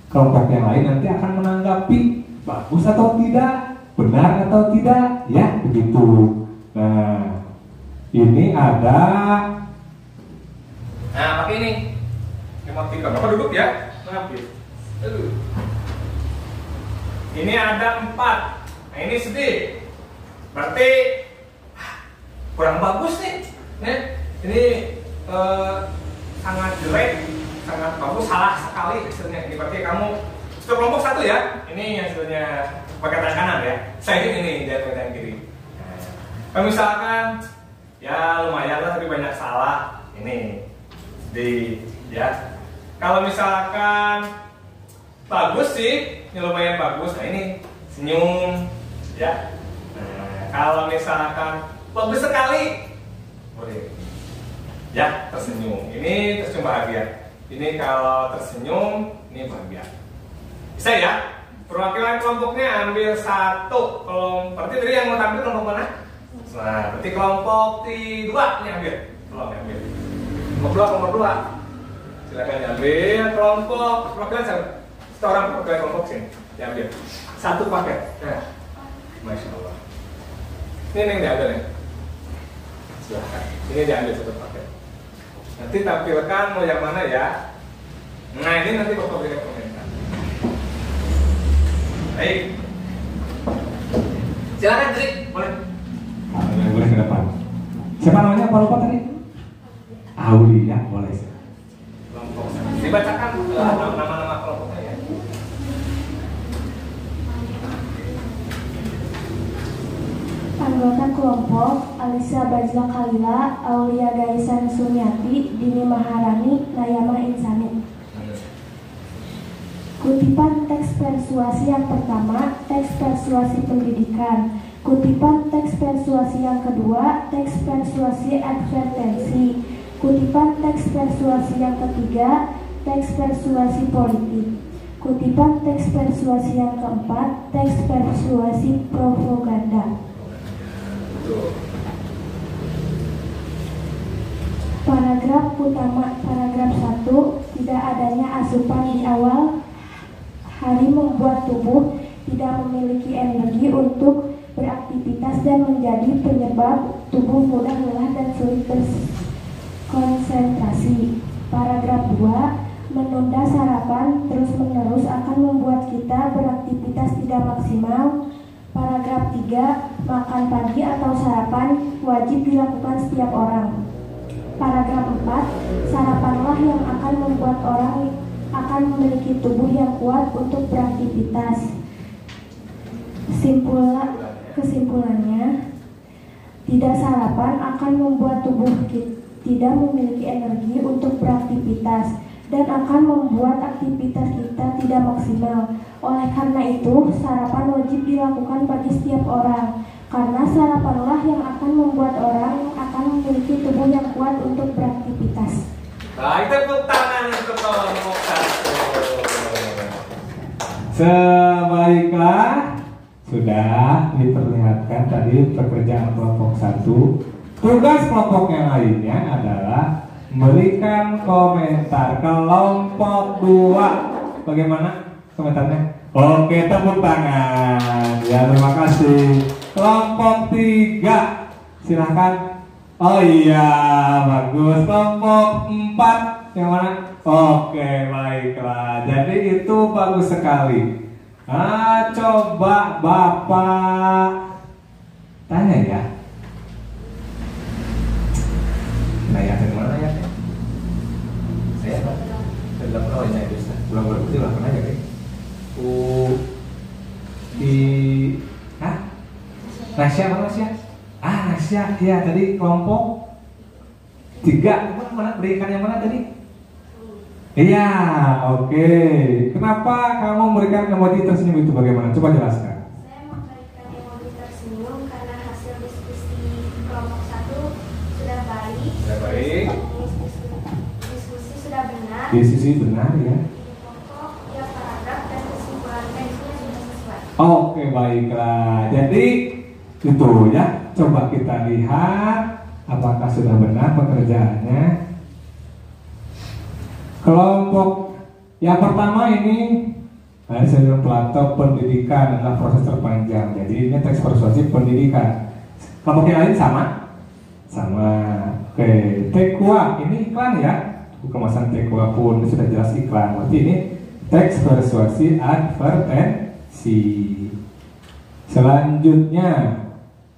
kelompok yang lain nanti akan menanggapi bagus atau tidak, benar atau tidak, ya begitu. Nah, ini ada. Nah, pakai ini. Emoticon. Bapak duduk ya. Mengambil. Ini ada 4. Nah, ini sedih. Berarti kurang bagus nih. Ini sangat jelek, sangat bagus, salah sekali hasilnya. Ini berarti kamu untuk kelompok satu ya. Ini yang hasilnya pakai tangan kanan ya. Saya ini dia pakai tangan kiri. Nah, kalau misalkan ya lumayan lah tapi banyak salah. Ini sedih ya. Kalau misalkan bagus sih, ini lumayan bagus. Nah ini senyum, ya. Nah, kalau misalkan bagus sekali, boleh, ya tersenyum. Ini tersenyum bahagia. Ini kalau tersenyum, ini bahagia. Bisa ya? Perwakilan kelompoknya ambil satu kelompok. Berarti tadi yang mau tampil kelompok mana? Nah, berarti kelompok 2 ini ambil. Tolong ambil. Kelompok 2. Silakan ambil kelompok. Perwakilan seorang perwakilan kelompok sini. Diambil. Satu paket. Nah, Masya Allah. Ini yang diambil nih. Silahkan. Ini diambil satu paket. Nanti tampilkan mau yang mana ya. Nah ini nanti Bapak berikan komentar. Baik. Silakan Dri, boleh. Boleh ke depan. Siapa namanya? Apa lupa tadi? Aulia, boleh. Kelompok. Dibacakan nama-nama kelompoknya ya. Anggota kelompok Alisa Bajla Kalila, Aulia Gaisan Sumiati, Dini Maharani, Nayama Insani. Kutipan teks persuasi yang pertama, teks persuasi pendidikan. Kutipan teks persuasi yang kedua, teks persuasi advertensi. Kutipan teks persuasi yang ketiga, teks persuasi politik. Kutipan teks persuasi yang keempat, teks persuasi propaganda. Paragraf utama, paragraf 1, tidak adanya asupan di awal hari membuat tubuh tidak memiliki energi untuk beraktivitas dan menjadi penyebab tubuh mudah lelah dan sulit berkonsentrasi. Paragraf 2, menunda sarapan terus-menerus akan membuat kita beraktivitas tidak maksimal. Paragraf 3, makan pagi atau sarapan wajib dilakukan setiap orang. Paragraf 4, sarapanlah yang akan membuat orang akan memiliki tubuh yang kuat untuk beraktivitas. Kesimpulannya, tidak sarapan akan membuat tubuh kita tidak memiliki energi untuk beraktivitas dan akan membuat aktivitas kita tidak maksimal. Oleh karena itu, sarapan wajib dilakukan bagi setiap orang, karena sarapanlah yang akan membuat orang akan memiliki tubuh yang kuat untuk beraktivitas. Baik, tepuk tangan untuk kelompok 1. Sebaiklah, sudah diperlihatkan tadi pekerjaan kelompok 1. Tugas kelompok yang lainnya adalah memberikan komentar. Kelompok 2, bagaimana komentarnya? Oke, tepuk tangan. Ya, terima kasih. Kelompok 3, silahkan. Oh iya, bagus. Kelompok 4, yang mana? Oke, baiklah. Jadi itu bagus sekali. Coba Bapak tanya ya. Nah, ya dari mana ya? Saya Pak. Saya bilang oh ini bisa. Bulan-bulan itu lah pernah ya, Kak? Nasya mana Nasya? Nasya, ya tadi kelompok 3. Mana berikan yang mana tadi? Iya, oke. Kenapa kamu memberikan emoji tersenyum itu bagaimana? Coba jelaskan. Saya memberikan emoji tersenyum karena hasil diskusi kelompok 1 sudah baik. Diskusi sudah benar. Diskusi benar ya. Pokok ya paragraf dan kesimpulan teksnya sudah sesuai. Oke, baiklah. Jadi itu ya. Coba kita lihat apakah sudah benar pekerjaannya. Kelompok yang pertama ini, saya bilang Plato, pendidikan adalah proses terpanjang. Jadi ini teks persuasi pendidikan. Kelompok yang lain sama? Sama. Oke, Tekua ini iklan ya. Kemasan Tekua pun sudah jelas iklan. Berarti ini teks persuasi advertensi. Selanjutnya,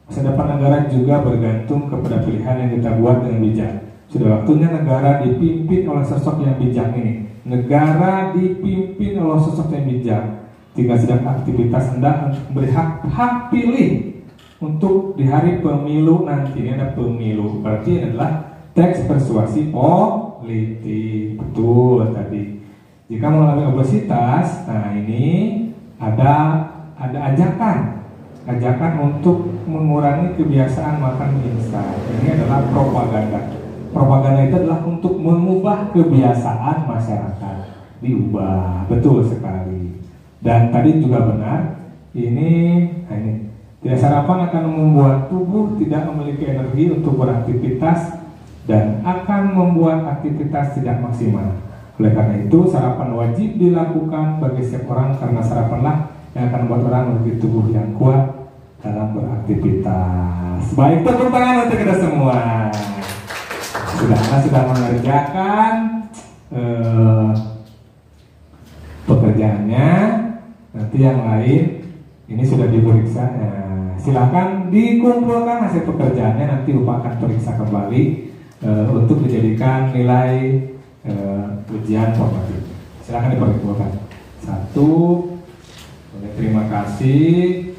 masa depan negara juga bergantung kepada pilihan yang kita buat dengan bijak. Sudah waktunya negara dipimpin oleh sosok yang bijak ini. Negara dipimpin oleh sosok yang bijak. Jika sedang aktivitas hendak untuk memberi hak pilih untuk di hari pemilu nanti. Ini ada pemilu. Berarti ini adalah teks persuasi politik. Betul tadi. Jika mengalami obesitas, nah ini ada ajakan untuk mengurangi kebiasaan makan mie instan. Ini adalah propaganda. Propaganda itu adalah untuk mengubah kebiasaan masyarakat. Diubah, betul sekali. Dan tadi juga benar. Ini tidak sarapan akan membuat tubuh tidak memiliki energi untuk beraktivitas dan akan membuat aktivitas tidak maksimal. Oleh karena itu, sarapan wajib dilakukan bagi setiap orang karena sarapanlah yang akan membuat orang memiliki tubuh yang kuat dalam beraktivitas. Baik, tepuk tangan untuk kita semua. Sudah mengerjakan pekerjaannya. Nanti yang lain ini sudah diperiksa. Silakan dikumpulkan hasil pekerjaannya. Nanti Upa akan periksa kembali untuk dijadikan nilai ujian formatif. Silakan dikumpulkan. 1. Terima kasih.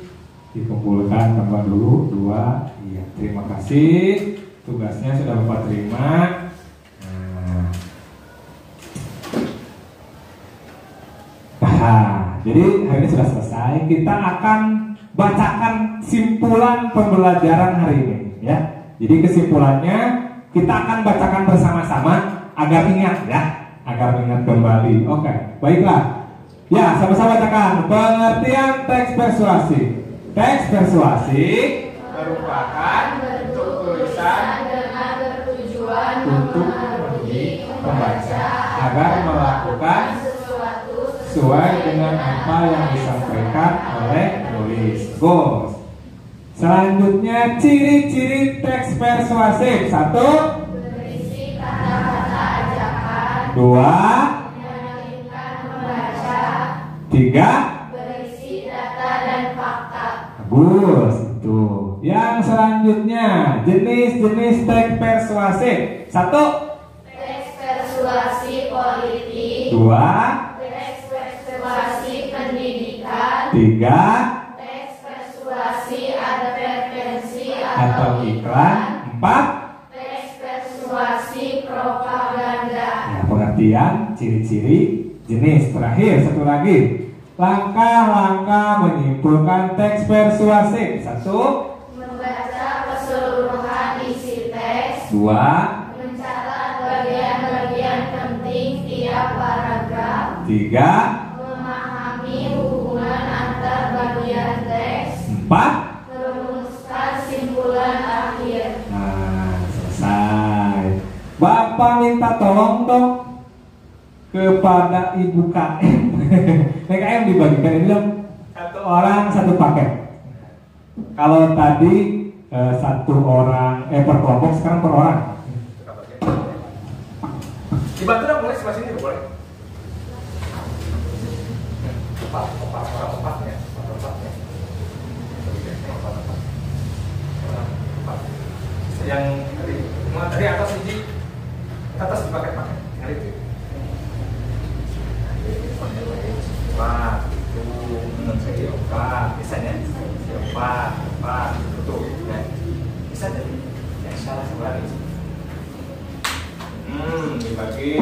Dikumpulkan tambah dulu. 2. Iya, terima kasih. Tugasnya sudah Bapak terima. Jadi hari ini sudah selesai. Kita akan bacakan simpulan pembelajaran hari ini, ya. Jadi kesimpulannya kita akan bacakan bersama-sama agar ingat, ya, agar ingat kembali. Oke, baiklah. Ya, sama-sama bacakan pengertian teks persuasi. Teks persuasi merupakan bentuk tulisan dengan bertujuan untuk mendidik pembaca agar melakukan sesuai dengan apa yang disampaikan oleh penulis. Goals. Selanjutnya ciri-ciri teks persuasif. 1. Berisi kata-kata ajakan. 2. Meyakinkan membaca. 3. Berisi data dan fakta. Bagus. Itu. Yang selanjutnya jenis-jenis teks persuasif. 1. Teks persuasi politik. 2. Persuasi pendidikan. 3. Teks persuasi advertensi atau iklan. 4. Teks persuasi propaganda. Ya, pengertian, ciri-ciri, jenis. Terakhir, satu lagi. Langkah-langkah menyimpulkan teks persuasif. 1. Membaca keseluruhan isi teks. 2. Mencatat bagian-bagian penting tiap paragraf. 3. Hubungan antar bagian teks. 4. Merumuskan simpulan akhir. Nah, selesai. Bapak minta tolong dong kepada Ibu KM. KM dibagikan ini dong, satu orang satu paket. Kalau tadi satu orang per kelompok, sekarang per orang. Dibantu dong, boleh sebelah sini boleh. Empatnya. Yang tadi atas biji, atas dipakai hari itu. Empat, itu, empat, misalnya, empat, betul. Bisa jadi yang salah sebelah ini. Dibagi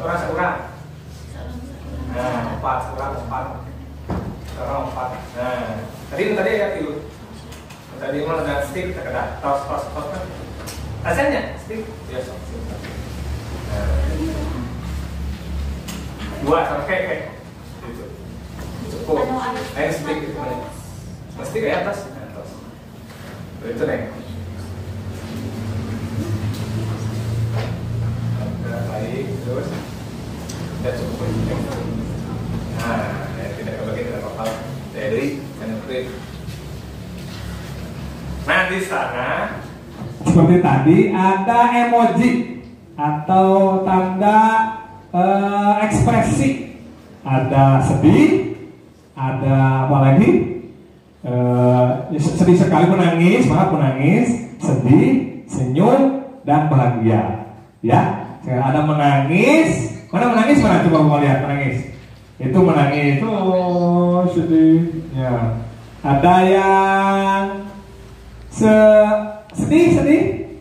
orang. Nah, 4 kurang 4. Sekarang 4. Nah, tadi ya itu. Tadi mau ada stick, ada tos kan. Rasanya stick biasa. Nah. 2 sama kayak. Itu. Cukup. Nah, stick itu mana? Stick kayak atas. Atas. Itu nih. Baik, terus. Sudah cukup. Nah, tidak kebagi tidak apa-apa. Dari dan klik. Nah, di sana seperti tadi ada emoji atau tanda ekspresi. Ada sedih, ada apa lagi? Sedih sekali, menangis, sedih, senyum, dan bahagia. Ya, ada menangis. Mana menangis? Mana coba mau lihat menangis. Itu menangis, oh sedih. Ya. Ada yang sedih.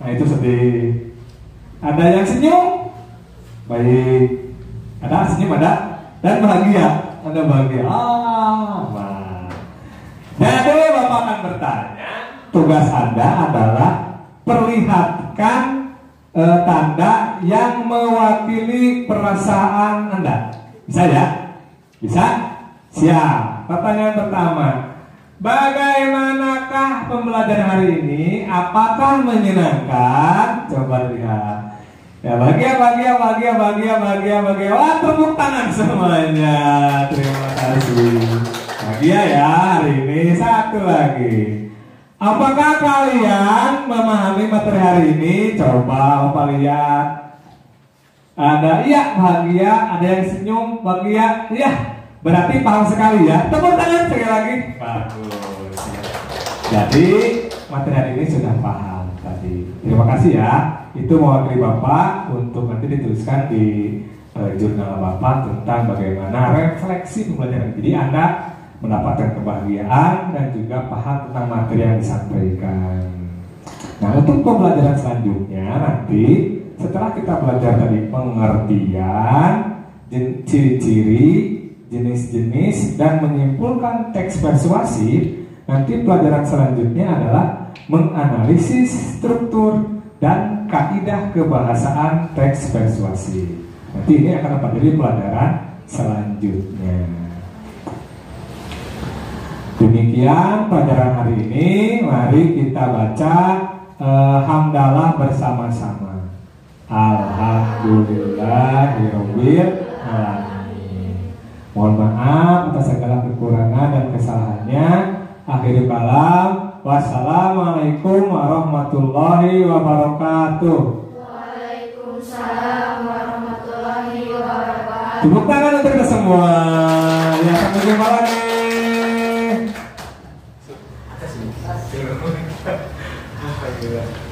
Nah itu sedih. Ada yang senyum. Baik. Ada senyum ada. Dan bahagia. Ada bahagia. Nah. Jadi Bapak akan bertanya. Tugas Anda adalah perlihatkan tanda yang mewakili perasaan Anda. Bisa ya? Bisa? Siap. Pertanyaan pertama, bagaimanakah pembelajaran hari ini? Apakah menyenangkan? Coba lihat. Ya, bahagia. Wah, tepuk tangan semuanya. Terima kasih. Bahagia ya hari ini. Satu lagi. Apakah kalian memahami materi hari ini? Coba Opa lihat. Ada iya bahagia, ada yang senyum bahagia. Iya, berarti paham sekali ya. Tepuk tangan sekali lagi. Bagus. Jadi materi hari ini sudah paham tadi. Terima kasih ya. Itu mewakili Bapak untuk nanti dituliskan di jurnal Bapak tentang bagaimana refleksi pembelajaran. Jadi Anda mendapatkan kebahagiaan dan juga paham tentang materi yang disampaikan. Nah, untuk pembelajaran selanjutnya nanti setelah kita belajar tadi pengertian, ciri-ciri, jenis-jenis, dan menyimpulkan teks persuasif, nanti pelajaran selanjutnya adalah menganalisis struktur dan kaidah kebahasaan teks persuasif. Nanti ini akan menjadi pelajaran selanjutnya. Demikian pelajaran hari ini. Mari kita baca hamdalah bersama-sama. Alhamdulillahirabbil alamin. Mohon maaf atas segala kekurangan dan kesalahannya. Akhirul kalam. Wassalamualaikum warahmatullahi wabarakatuh. Waalaikumsalam warahmatullahi wabarakatuh. Tepuk tangan untuk kita semua. Ya, sampai jumpa lagi. Alhamdulillah.